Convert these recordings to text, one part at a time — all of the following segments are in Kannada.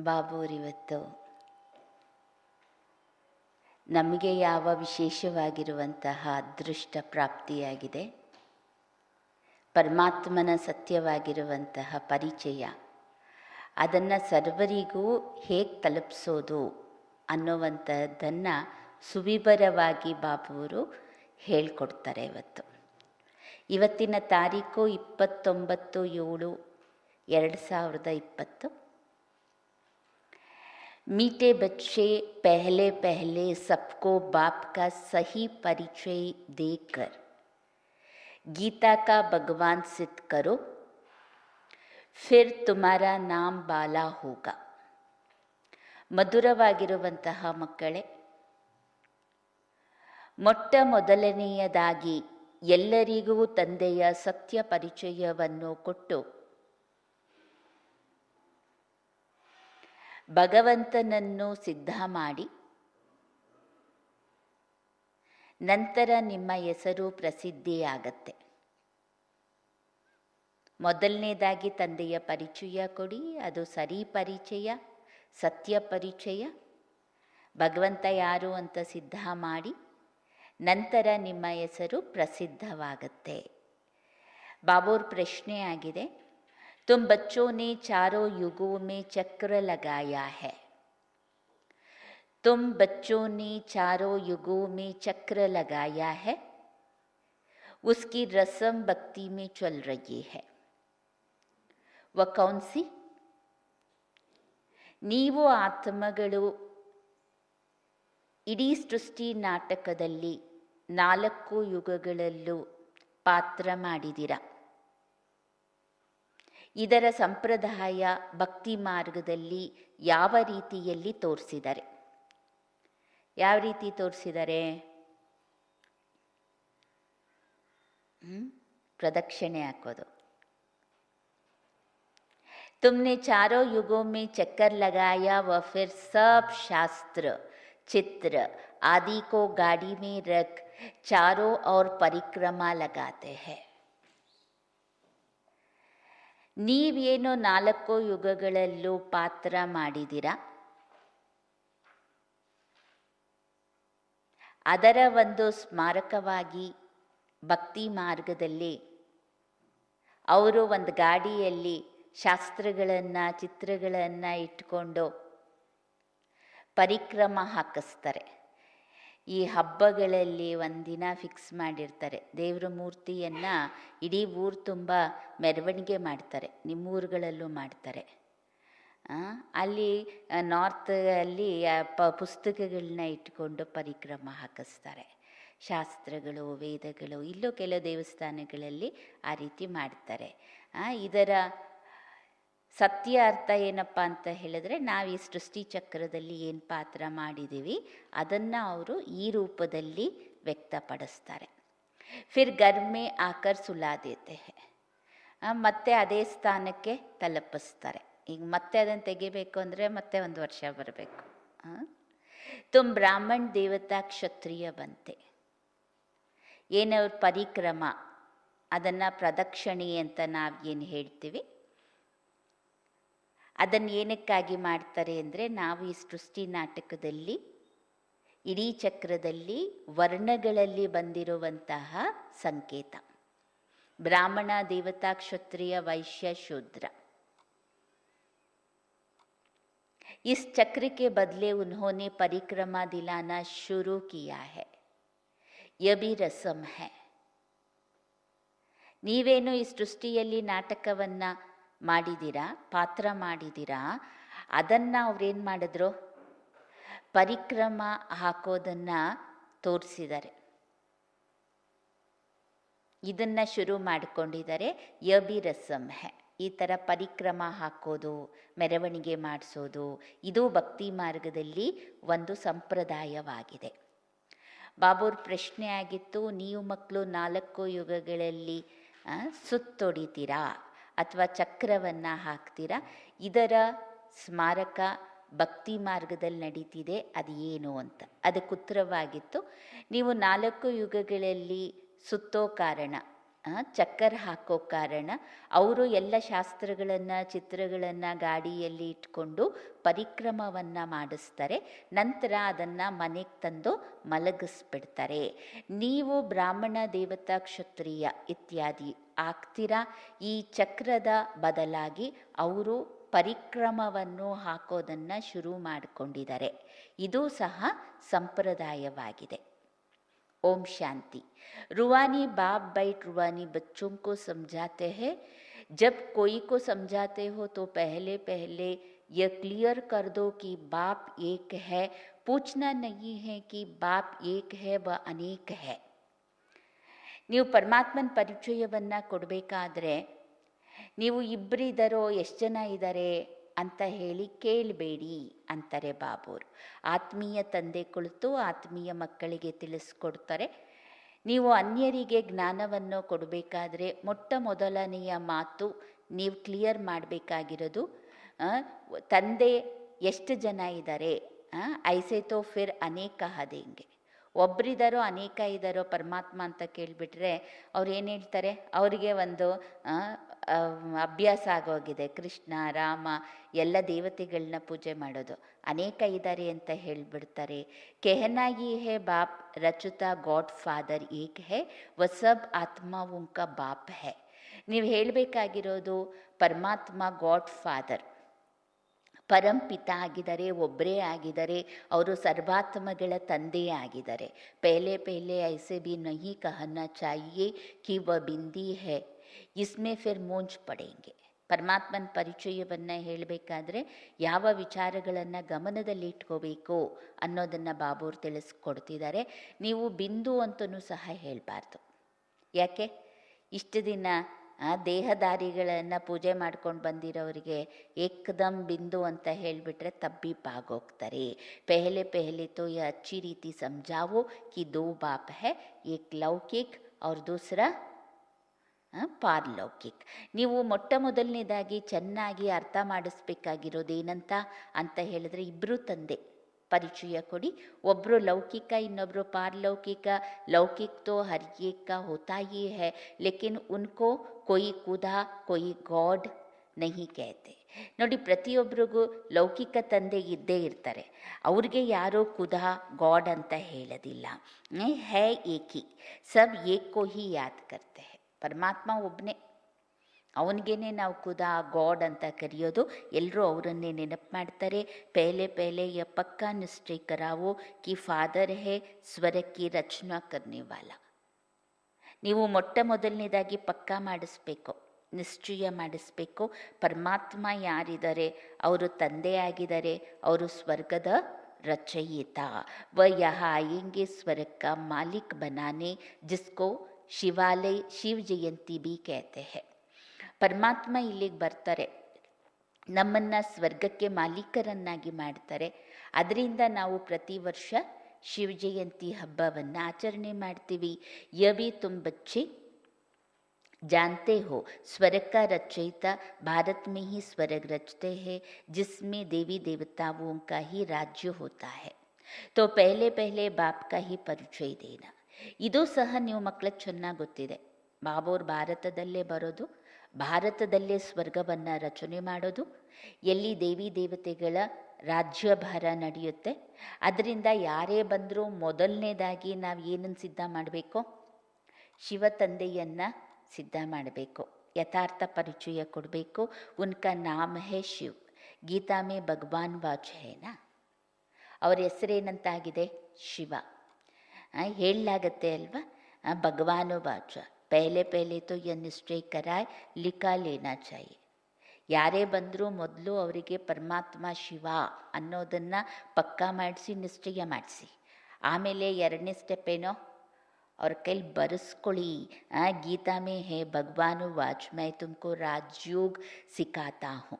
ಬಾಬುವರಿವತ್ತು ನಮಗೆ ಯಾವ ವಿಶೇಷವಾಗಿರುವಂತಹ ಅದೃಷ್ಟ ಪ್ರಾಪ್ತಿಯಾಗಿದೆ. ಪರಮಾತ್ಮನ ಸತ್ಯವಾಗಿರುವಂತಹ ಪರಿಚಯ, ಅದನ್ನು ಸರ್ವರಿಗೂ ಹೇಗೆ ತಲುಪಿಸೋದು ಅನ್ನುವಂಥದ್ದನ್ನು ಸುವಿವರವಾಗಿ ಬಾಬುವರು ಹೇಳ್ಕೊಡ್ತಾರೆ. ಇವತ್ತಿನ ತಾರೀಕು 29/7/2020. मीठे बच्चे पहले पहले सबको बाप का सही परिचय देकर गीता का भगवान सिद्ध करो, फिर तुम्हारा नाम बाला होगा. ಮಧುರವಾಗಿರುವಂತಹ ಮಕ್ಕಳೇ, ಮೊಟ್ಟ ಮೊದಲನೆಯದಾಗಿ ಎಲ್ಲರಿಗೂ ತಂದೆಯ ಸತ್ಯ ಪರಿಚಯವನ್ನು ಕೊಟ್ಟು ಭಗವಂತನನ್ನು ಸಿದ್ಧ ಮಾಡಿ ನಂತರ ನಿಮ್ಮ ಹೆಸರು ಪ್ರಸಿದ್ಧಿಯಾಗತ್ತೆ. ಮೊದಲನೇದಾಗಿ ತಂದೆಯ ಪರಿಚಯ ಕೊಡಿ, ಅದು ಸರಿ ಪರಿಚಯ, ಸತ್ಯ ಪರಿಚಯ. ಭಗವಂತ ಯಾರು ಅಂತ ಸಿದ್ಧ ಮಾಡಿ ನಂತರ ನಿಮ್ಮ ಹೆಸರು ಪ್ರಸಿದ್ಧವಾಗತ್ತೆ. ಬಾಬೋರ್ ಪ್ರಶ್ನೆ ಆಗಿದೆ, तुम बच्चों ने चारों युगों में चक्र लगाया है. तुम बच्चों ने चारों युगों में चक्र लगाया है, उसकी रस्म भक्ति में चल रही है. वह कौन सी? ನೀವು ಆತ್ಮಗಳು ಇಡೀ ಸೃಷ್ಟಿ ನಾಟಕದಲ್ಲಿ 4 ಯುಗಗಳಲ್ಲೂ ಪಾತ್ರ ಮಾಡಿದಿರ. ಇದರ ಸಂಪ್ರದಾಯ ಭಕ್ತಿ ಮಾರ್ಗದಲ್ಲಿ ಯಾವ ರೀತಿಯಲ್ಲಿ ತೋರಿಸಿದ್ದಾರೆ? ಯಾವ ರೀತಿ ತೋರಿಸಿದ್ದಾರೆ? ಪ್ರದಕ್ಷಿಣೆ ಹಾಕೋದು. तुमने चारों युगों में चक्कर लगाया व फिर सब शास्त्र चित्र आदि को गाड़ी में रख चारों ओर परिक्रमा लगाते हैं. ನೀವೇನು 4 ಯುಗಗಳಲ್ಲೂ ಪಾತ್ರ ಮಾಡಿದಿರ, ಅದರ ಒಂದು ಸ್ಮಾರಕವಾಗಿ ಭಕ್ತಿ ಮಾರ್ಗದಲ್ಲಿ ಅವರು ಒಂದು ಗಾಡಿಯಲ್ಲಿ ಶಾಸ್ತ್ರಗಳನ್ನು ಚಿತ್ರಗಳನ್ನು ಇಟ್ಕೊಂಡು ಪರಿಕ್ರಮ ಹಾಕಿಸ್ತಾರೆ. ಈ ಹಬ್ಬಗಳಲ್ಲಿ ಒಂದಿನ ಫಿಕ್ಸ್ ಮಾಡಿರ್ತಾರೆ. ದೇವರ ಮೂರ್ತಿಯನ್ನು ಇಡೀ ಊರು ತುಂಬ ಮೆರವಣಿಗೆ ಮಾಡ್ತಾರೆ. ನಿಮ್ಮ ಊರುಗಳಲ್ಲೂ ಮಾಡ್ತಾರೆ. ಅಲ್ಲಿ ನಾರ್ತಲ್ಲಿ ಪುಸ್ತಕಗಳನ್ನ ಇಟ್ಕೊಂಡು ಪರಿಕ್ರಮ ಹಾಕಿಸ್ತಾರೆ. ಶಾಸ್ತ್ರಗಳು ವೇದಗಳು, ಇಲ್ಲೂ ಕೆಲವು ದೇವಸ್ಥಾನಗಳಲ್ಲಿ ಆ ರೀತಿ ಮಾಡ್ತಾರೆ. ಇದರ ಸತ್ಯ ಅರ್ಥ ಏನಪ್ಪ ಅಂತ ಹೇಳಿದ್ರೆ, ನಾವು ಈ ಸೃಷ್ಟಿ ಚಕ್ರದಲ್ಲಿ ಏನು ಪಾತ್ರ ಮಾಡಿದ್ದೀವಿ ಅದನ್ನು ಅವರು ಈ ರೂಪದಲ್ಲಿ ವ್ಯಕ್ತಪಡಿಸ್ತಾರೆ. ಫಿರ್ ಘರ್ ಮೇ ಆಕರ್ ಸುಲಾ ದೇತೆ ಹೈ, ಮತ್ತೆ ಅದೇ ಸ್ಥಾನಕ್ಕೆ ತಲುಪಿಸ್ತಾರೆ. ಈಗ ಮತ್ತೆ ಅದನ್ನು ತೆಗಿಬೇಕು ಅಂದರೆ ಮತ್ತೆ 1 ವರ್ಷ ಬರಬೇಕು. ತುಮ್ ಬ್ರಾಹ್ಮಣ್ ದೇವತಾ ಕ್ಷತ್ರಿಯ ಬಂತೆ. ಏನವ್ರ ಪರಿಕ್ರಮ, ಅದನ್ನು ಪ್ರದಕ್ಷಿಣೆ ಅಂತ ನಾವು ಏನು ಹೇಳ್ತೀವಿ, ಅದನ್ನು ಏನಕ್ಕಾಗಿ ಮಾಡ್ತಾರೆ ಅಂದರೆ, ನಾವು ಈ ಸೃಷ್ಟಿ ನಾಟಕದಲ್ಲಿ ಇಡೀ ಚಕ್ರದಲ್ಲಿ ವರ್ಣಗಳಲ್ಲಿ ಬಂದಿರುವಂತಹ ಸಂಕೇತ. ಬ್ರಾಹ್ಮಣ, ದೇವತಾ, ಕ್ಷತ್ರಿಯ, ವೈಶ್ಯ, ಶೂದ್ರ. इस चक्र के बदले उन्होंने परिक्रमा दिलाना शुरू किया है. यह भी रस्म है. ನೀವೇನು ಈ ಸೃಷ್ಟಿಯಲ್ಲಿ ನಾಟಕವನ್ನು ಮಾಡಿದ್ದೀರಾ, ಪಾತ್ರ ಮಾಡಿದ್ದೀರಾ, ಅದನ್ನು ಅವ್ರೇನು ಮಾಡಿದ್ರು, ಪರಿಕ್ರಮ ಹಾಕೋದನ್ನು ತೋರಿಸಿದ್ದಾರೆ. ಇದನ್ನು ಶುರು ಮಾಡಿಕೊಂಡಿದ್ದಾರೆ. ಯ ಬಿ ರಸಮ್ ಹೈ. ಈ ಥರ ಪರಿಕ್ರಮ ಹಾಕೋದು, ಮೆರವಣಿಗೆ ಮಾಡಿಸೋದು, ಇದು ಭಕ್ತಿ ಮಾರ್ಗದಲ್ಲಿ ಒಂದು ಸಂಪ್ರದಾಯವಾಗಿದೆ. ಬಾಬುರ್ ಪ್ರಶ್ನೆ ಆಗಿತ್ತು, ನೀವು ಮಕ್ಕಳು 4 ಯುಗಗಳಲ್ಲಿ ಸುತ್ತೊಡಿತೀರಾ ಅಥವಾ ಚಕ್ರವನ್ನು ಹಾಕ್ತೀರಾ, ಇದರ ಸ್ಮಾರಕ ಭಕ್ತಿ ಮಾರ್ಗದಲ್ಲಿ ನಡೀತಿದೆ, ಅದು ಏನು ಅಂತ. ಅದಕ್ಕೆ ಉತ್ತರವಾಗಿತ್ತು, ನೀವು 4 ಯುಗಗಳಲ್ಲಿ ಸುತ್ತೋ ಕಾರಣ ಚಕ್ಕರ್ ಹಾಕೋ ಕಾರಣ ಅವರು ಎಲ್ಲ ಶಾಸ್ತ್ರಗಳನ್ನು ಚಿತ್ರಗಳನ್ನು ಗಾಡಿಯಲ್ಲಿ ಇಟ್ಕೊಂಡು ಪರಿಕ್ರಮವನ್ನು ಮಾಡಿಸ್ತಾರೆ. ನಂತರ ಅದನ್ನು ಮನೆಗೆ ತಂದು ಮಲಗಿಸ್ಬಿಡ್ತಾರೆ. ನೀವು ಬ್ರಾಹ್ಮಣ, ದೇವತಾ, ಕ್ಷತ್ರಿಯ ಇತ್ಯಾದಿ ಆಗ್ತೀರಾ. ಈ ಚಕ್ರದ ಬದಲಾಗಿ ಅವರು ಪರಿಕ್ರಮವನ್ನು ಹಾಕೋದನ್ನು ಶುರು ಮಾಡಿಕೊಂಡಿದ್ದಾರೆ. ಇದು ಸಹ ಸಂಪ್ರದಾಯವಾಗಿದೆ. ओम शांति। रूहानी बाप बैठ रूहानी बच्चों को समझाते हैं। जब कोई को समझाते हो तो पहले पहले यह क्लियर कर दो कि बाप एक है। पूछना नहीं है कि बाप एक है व अनेक है। ನೀವು ಪರಮಾತ್ಮನ ಪರಿಚಯವನ್ನು ಕೊಡಬೇಕಾದ್ರೆ ನೀವು ಇಬ್ಬರಿದ್ದಾರೋ ಎಷ್ಟು ಜನ ಇದ್ದಾರೆ ಅಂತ ಹೇಳಿ ಕೇಳಬೇಡಿ ಅಂತಾರೆ ಬಾಬೋರು. ಆತ್ಮೀಯ ತಂದೆ ಕುಳಿತು ಆತ್ಮೀಯ ಮಕ್ಕಳಿಗೆ ತಿಳಿಸ್ಕೊಡ್ತಾರೆ. ನೀವು ಅನ್ಯರಿಗೆ ಜ್ಞಾನವನ್ನು ಕೊಡಬೇಕಾದ್ರೆ ಮೊಟ್ಟ ಮೊದಲನೆಯ ಮಾತು ನೀವು ಕ್ಲಿಯರ್ ಮಾಡಬೇಕಾಗಿರೋದು, ತಂದೆ ಎಷ್ಟು ಜನ ಇದ್ದಾರೆ. ಐಸೆ ತೋ ಫಿರ್ ಅನೇಕ ಹದೇಂಗೆ. ಒಬ್ಬರಿದ್ದಾರೋ ಅನೇಕ ಇದ್ದಾರೋ ಪರಮಾತ್ಮ ಅಂತ ಕೇಳಿಬಿಟ್ರೆ ಅವ್ರು ಏನು ಹೇಳ್ತಾರೆ, ಅವರಿಗೆ ಒಂದು ಅಭ್ಯಾಸ ಆಗೋಗಿದೆ. ಕೃಷ್ಣ, ರಾಮ ಎಲ್ಲ ದೇವತೆಗಳನ್ನ ಪೂಜೆ ಮಾಡೋದು. ಅನೇಕ ಇದ್ದಾರೆ ಅಂತ ಹೇಳಿಬಿಡ್ತಾರೆ. ಕೆಹನಾ ಈ ಹೇ ಬಾಪ್ ರಚುತಾ ಗಾಡ್ ಫಾದರ್ ಏಕ್ ಹೇ ವ ಸಬ್ ಆತ್ಮ ಉಂಕ ಬಾಪ್ ಹೇ. ನೀವು ಹೇಳಬೇಕಾಗಿರೋದು ಪರಮಾತ್ಮ ಗಾಡ್ ಫಾದರ್, ಪರಂಪಿತ ಆಗಿದ್ದಾರೆ, ಒಬ್ಬರೇ ಆಗಿದ್ದಾರೆ. ಅವರು ಸರ್ವಾತ್ಮಗಳ ತಂದೆಯೇ ಆಗಿದ್ದಾರೆ. ಪೆಹಲೆ ಪೆಹಲೆ ಐಸೆ ಬಿ ನಹಿ ಕಹನಾ ಚಾಹಿಯೇ ಕಿ ವ ಬಿಂದಿ ಹೈ, ಇಸ್ಮೇ ಫಿರ್ ಮೂಂಜ್ ಪಡೆಂಗೆ. ಪರಮಾತ್ಮನ ಪರಿಚಯವನ್ನು ಹೇಳಬೇಕಾದ್ರೆ ಯಾವ ವಿಚಾರಗಳನ್ನು ಗಮನದಲ್ಲಿ ಇಟ್ಕೋಬೇಕು ಅನ್ನೋದನ್ನು ಬಾಬೋರು ತಿಳಿಸ್ಕೊಡ್ತಿದ್ದಾರೆ. ನೀವು ಬಿಂದು ಅಂತಲೂ ಸಹ ಹೇಳಬಾರ್ದು. ಯಾಕೆ? ಇಷ್ಟು ದಿನ ದೇಹದಾರಿಗಳನ್ನು ಪೂಜೆ ಮಾಡ್ಕೊಂಡು ಬಂದಿರೋರಿಗೆ ಏಕದಮ್ ಬಿಂದು ಅಂತ ಹೇಳಿಬಿಟ್ರೆ ತಬ್ಬಿಬ್ಬಾಗೋಗ್ತಾರೆ. ಪೆಹಲೆ ಪೆಹಲೆ ತೋ ಯಹ ಅಚ್ಚಿ ರೀತಿ ಸಮझाओ कि दो बाप है, एक लौकिक और दूसरा ಪಾರಲೌಕಿಕ್. ನೀವು ಮೊಟ್ಟ ಮೊದಲನೇದಾಗಿ ಚೆನ್ನಾಗಿ ಅರ್ಥ ಮಾಡಿಸ್ಬೇಕಾಗಿರೋದೇನಂತ ಅಂತ ಹೇಳಿದ್ರೆ, ಇಬ್ಬರು ತಂದೆ ಪರಿಚಯ ಕೊಡಿ. ಒಬ್ಬರು ಲೌಕಿಕ, ಇನ್ನೊಬ್ಬರು ಪಾರಲೌಕಿಕ. ಲೌಕಿಕ ತೋ ಹರ್ ಏಕ್ ಕಾ ಹೋತಾ ಹಿ ಹೈ, ಲೇಕಿನ್ ಉನ್ಕೋ ಕೊಯಿ ಖುದಾ ಕೊಯಿ ಗಾಡ್ ನಹಿ ಕಹತೆ. ನೋಡಿ, ಪ್ರತಿಯೊಬ್ಬರಿಗೂ ಲೌಕಿಕ ತಂದೆ ಇದ್ದೇ ಇರ್ತಾರೆ. ಅವ್ರಿಗೆ ಯಾರೋ ಖುದಾ ಗಾಡ್ ಅಂತ ಹೇಳೋದಿಲ್ಲ. ಹೈ ಏಕಿ, ಸಬ್ ಏಕ್ ಕೋ ಹಿ ಯಾದ್ ಕರ್ತೆ ಹೈ. ಪರಮಾತ್ಮ ಒಬ್ಬನೇ, ಅವನಿಗೇನೆ ನಾವು ಖುದಾ ಗಾಡ್ ಅಂತ ಕರೆಯೋದು. ಎಲ್ಲರೂ ಅವರನ್ನೇ ನೆನಪು ಮಾಡ್ತಾರೆ. ಪೆಹಲೆ ಪೆಹಲೆ ಯ ಪಕ್ಕಾ ನಿಶ್ಚಯ ಕರಾವೋ ಕಿ ಫಾದರ್ ಹೇ ಸ್ವರ ಕಿ ರಚನಾ ಕರ್ನೆ ವಾಲ. ನೀವು ಮೊಟ್ಟ ಮೊದಲನೇದಾಗಿ ಪಕ್ಕಾ ಮಾಡಿಸ್ಬೇಕು, ನಿಶ್ಚಯ ಮಾಡಿಸ್ಬೇಕು. ಪರಮಾತ್ಮ ಯಾರಿದ್ದಾರೆ, ಅವರು ತಂದೆ ಆಗಿದ್ದಾರೆ, ಅವರು ಸ್ವರ್ಗದ ರಚಯಿತ. ವ ಯಹ ಆಯೆಂಗೆ ಸ್ವರ್ಗ ಕಾ ಮಾಲಿಕ್ ಬನಾನೆ, ಜಿಸ್ಕೋ ಶಿವಾಲಯ ಶಿವ ಜಯಂತಿ ಬಿ ಕಹತೆ ಹೈ. ಪರಮಾತ್ಮ ಇಲ್ಲಿಗೆ ಬರ್ತಾರೆ, ನಮ್ಮನ್ನು ಸ್ವರ್ಗಕ್ಕೆ ಮಾಲೀಕರನ್ನಾಗಿ ಮಾಡ್ತಾರೆ. ಅದರಿಂದ ನಾವು ಪ್ರತಿ ವರ್ಷ ಶಿವ ಜಯಂತಿ ಹಬ್ಬವನ್ನು ಆಚರಣೆ ಮಾಡ್ತೀವಿ. ಯವಿ ತುಮ್ ಬಚ್ಚೆ जानते हो, स्वर्ग का रचयिता भारत में ही स्वर्ग रचते हैं, जिसमें देवी देवताओं का ही राज्य होता है. तो पहले पहले बाप का ही ಪರಿಚಯ ದೇನ. ಇದು ಸಹ ನೀವು ಮಕ್ಕಳಿಗೆ ಚೆನ್ನಾಗಿ ಗೊತ್ತಿದೆ. ಬಾಬೋರು ಭಾರತದಲ್ಲೇ ಬರೋದು, ಭಾರತದಲ್ಲೇ ಸ್ವರ್ಗವನ್ನು ರಚನೆ ಮಾಡೋದು, ಎಲ್ಲಿ ದೇವಿ ದೇವತೆಗಳ ರಾಜ್ಯಭಾರ ನಡೆಯುತ್ತೆ. ಅದರಿಂದ ಯಾರೇ ಬಂದರೂ ಮೊದಲನೇದಾಗಿ ನಾವು ಏನನ್ನು ಸಿದ್ಧ ಮಾಡಬೇಕು? ಶಿವ ತಂದೆಯನ್ನು ಸಿದ್ಧ ಮಾಡಬೇಕು. ಯಥಾರ್ಥ ಪರಿಚಯ ಕೊಡಬೇಕು. ಉನ್ಕ ನಾಮ ಹೇ ಶಿವ್. ಗೀತಾ ಮೇ ಭಗವಾನ್ ವಾಚ್ ಹೇನಾ, ಅವ್ರ ಹೆಸರೇನಂತಾಗಿದೆ? ಶಿವ. ಹೇಳಲಾಗತ್ತೆ ಅಲ್ವಾ, ಭಗವಾನು ವಾಚ. ಪೆಹಲೆ ಪೆಹಲೆ ತೋ ಯ ನಿಶ್ಚಯ ಕರಾಯ್ ಲಿಖಾ ಲೇನಾ ಚಾಹಿಯೆ. ಯಾರೇ ಬಂದರೂ ಮೊದಲು ಅವರಿಗೆ ಪರಮಾತ್ಮ ಶಿವ ಅನ್ನೋದನ್ನು ಪಕ್ಕಾ ಮಾಡಿಸಿ, ನಿಶ್ಚಯ ಮಾಡಿಸಿ. ಆಮೇಲೆ ಎರಡನೇ ಸ್ಟೆಪ್ ಏನೋ, ಅವ್ರ ಕೈಲಿ ಬರೆಸ್ಕೊಳ್ಳಿ. ಗೀತಾ ಮೇ ಹೇ ಭಗವಾನು ವಾಚ್ ಮೈ ತುಮಕೋ ರಾಜಯೋಗ್ ಸಿಖಾತಾ ಹೂँ,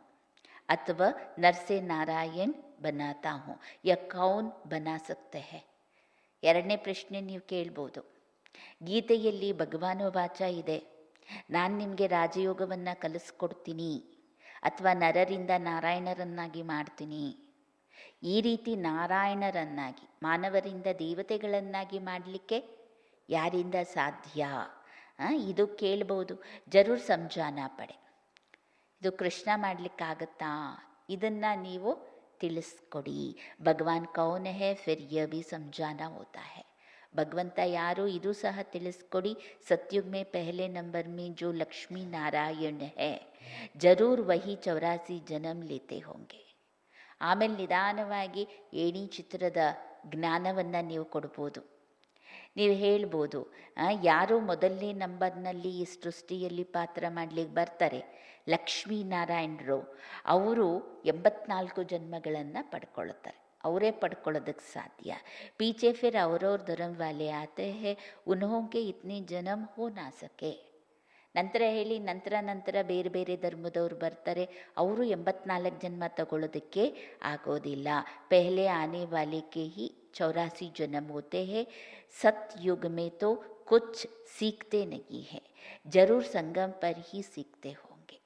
ಅಥವಾ ನರ್ಸೆ ನಾರಾಯಣ್ ಬನಾತಾ ಹೂँ, ಯ ಕೌನ್ ಬನಾ ಸಕ್ತೆ ಹೈ. ಎರಡನೇ ಪ್ರಶ್ನೆ ನೀವು ಕೇಳ್ಬೋದು. ಗೀತೆಯಲ್ಲಿ ಭಗವಾನು ವಾಚ ಇದೆ, ನಾನು ನಿಮಗೆ ರಾಜಯೋಗವನ್ನು ಕಲಿಸ್ಕೊಡ್ತೀನಿ, ಅಥವಾ ನರರಿಂದ ನಾರಾಯಣರನ್ನಾಗಿ ಮಾಡ್ತೀನಿ. ಈ ರೀತಿ ನಾರಾಯಣರನ್ನಾಗಿ, ಮಾನವರಿಂದ ದೇವತೆಗಳನ್ನಾಗಿ ಮಾಡಲಿಕ್ಕೆ ಯಾರಿಂದ ಸಾಧ್ಯ ಇದು ಕೇಳ್ಬೋದು. ಜರೂರ್ ಸಮಜಾನಾ ಪಡೆ. ಇದು ಕೃಷ್ಣ ಮಾಡಲಿಕ್ಕಾಗತ್ತಾ? ಇದನ್ನು ನೀವು ತಿಳಿಸ್ಕೊಡಿ. ಭಗವಾನ್ ಕೌನ್ ಹೇ ಫಿರ್ ಯಹ ಭಿ ಸಮಜಾನಾ ಹೋತಾ ಹೈ. ಭಗವಂತ ಯಾರು ಇದು ಸಹ ತಿಳಿಸ್ಕೊಡಿ. ಸತ್ಯುಗ್ ಮೇ ಪಹಲೆ ನಂಬರ್ ಮೇ ಜೋ ಲಕ್ಷ್ಮೀ ನಾರಾಯಣ ಹೈ ಜರೂರ್ ವಹಿ 84 ಜನ್ಮ ಲೇತೆ ಹೋಂಗೆ. ಆಮೇಲೆ ನಿಧಾನವಾಗಿ ಏಣಿ ಚಿತ್ರದ ಜ್ಞಾನವನ್ನು ನೀವು ಕೊಡ್ಬೋದು. ನೀವು ಹೇಳ್ಬೋದು, ಯಾರು ಮೊದಲನೇ ನಂಬರ್ನಲ್ಲಿ ಈ ಸೃಷ್ಟಿಯಲ್ಲಿ ಪಾತ್ರ ಮಾಡಲಿಕ್ಕೆ ಬರ್ತಾರೆ, ಲಕ್ಷ್ಮೀನಾರಾಯಣರು, ಅವರು 84 ಜನ್ಮಗಳನ್ನು ಪಡ್ಕೊಳ್ತಾರೆ. ಅವರೇ ಪಡ್ಕೊಳ್ಳೋದಕ್ಕೆ ಸಾಧ್ಯ. ಪೀಚೆ ಫಿರ್ ಅವ್ರವ್ರ ಧರ್ಮ ವಾಲೆ ಆತೆ ಹೇ ಉನ್ಹೋಂಗೆ ಇತ್ನಿ ಜನ್ಮ ಹೋ ನಾ ಸಕೆ. ನಂತರ ಹೇಳಿ ನಂತರ ಬೇರೆ ಬೇರೆ ಧರ್ಮದವ್ರು ಬರ್ತಾರೆ, ಅವರು 84 ಜನ್ಮ ತಗೊಳ್ಳೋದಕ್ಕೆ ಆಗೋದಿಲ್ಲ. ಪೆಹಲೆ ಆನೆ ವಾಲೆ ಕೆ ಹಿ 84 ಜನ್ಮ ಹೋತೆ ಹೇ. सतयुग में तो कुछ सीखते नहीं है, जरूर संगम पर ही सीखते होंगे.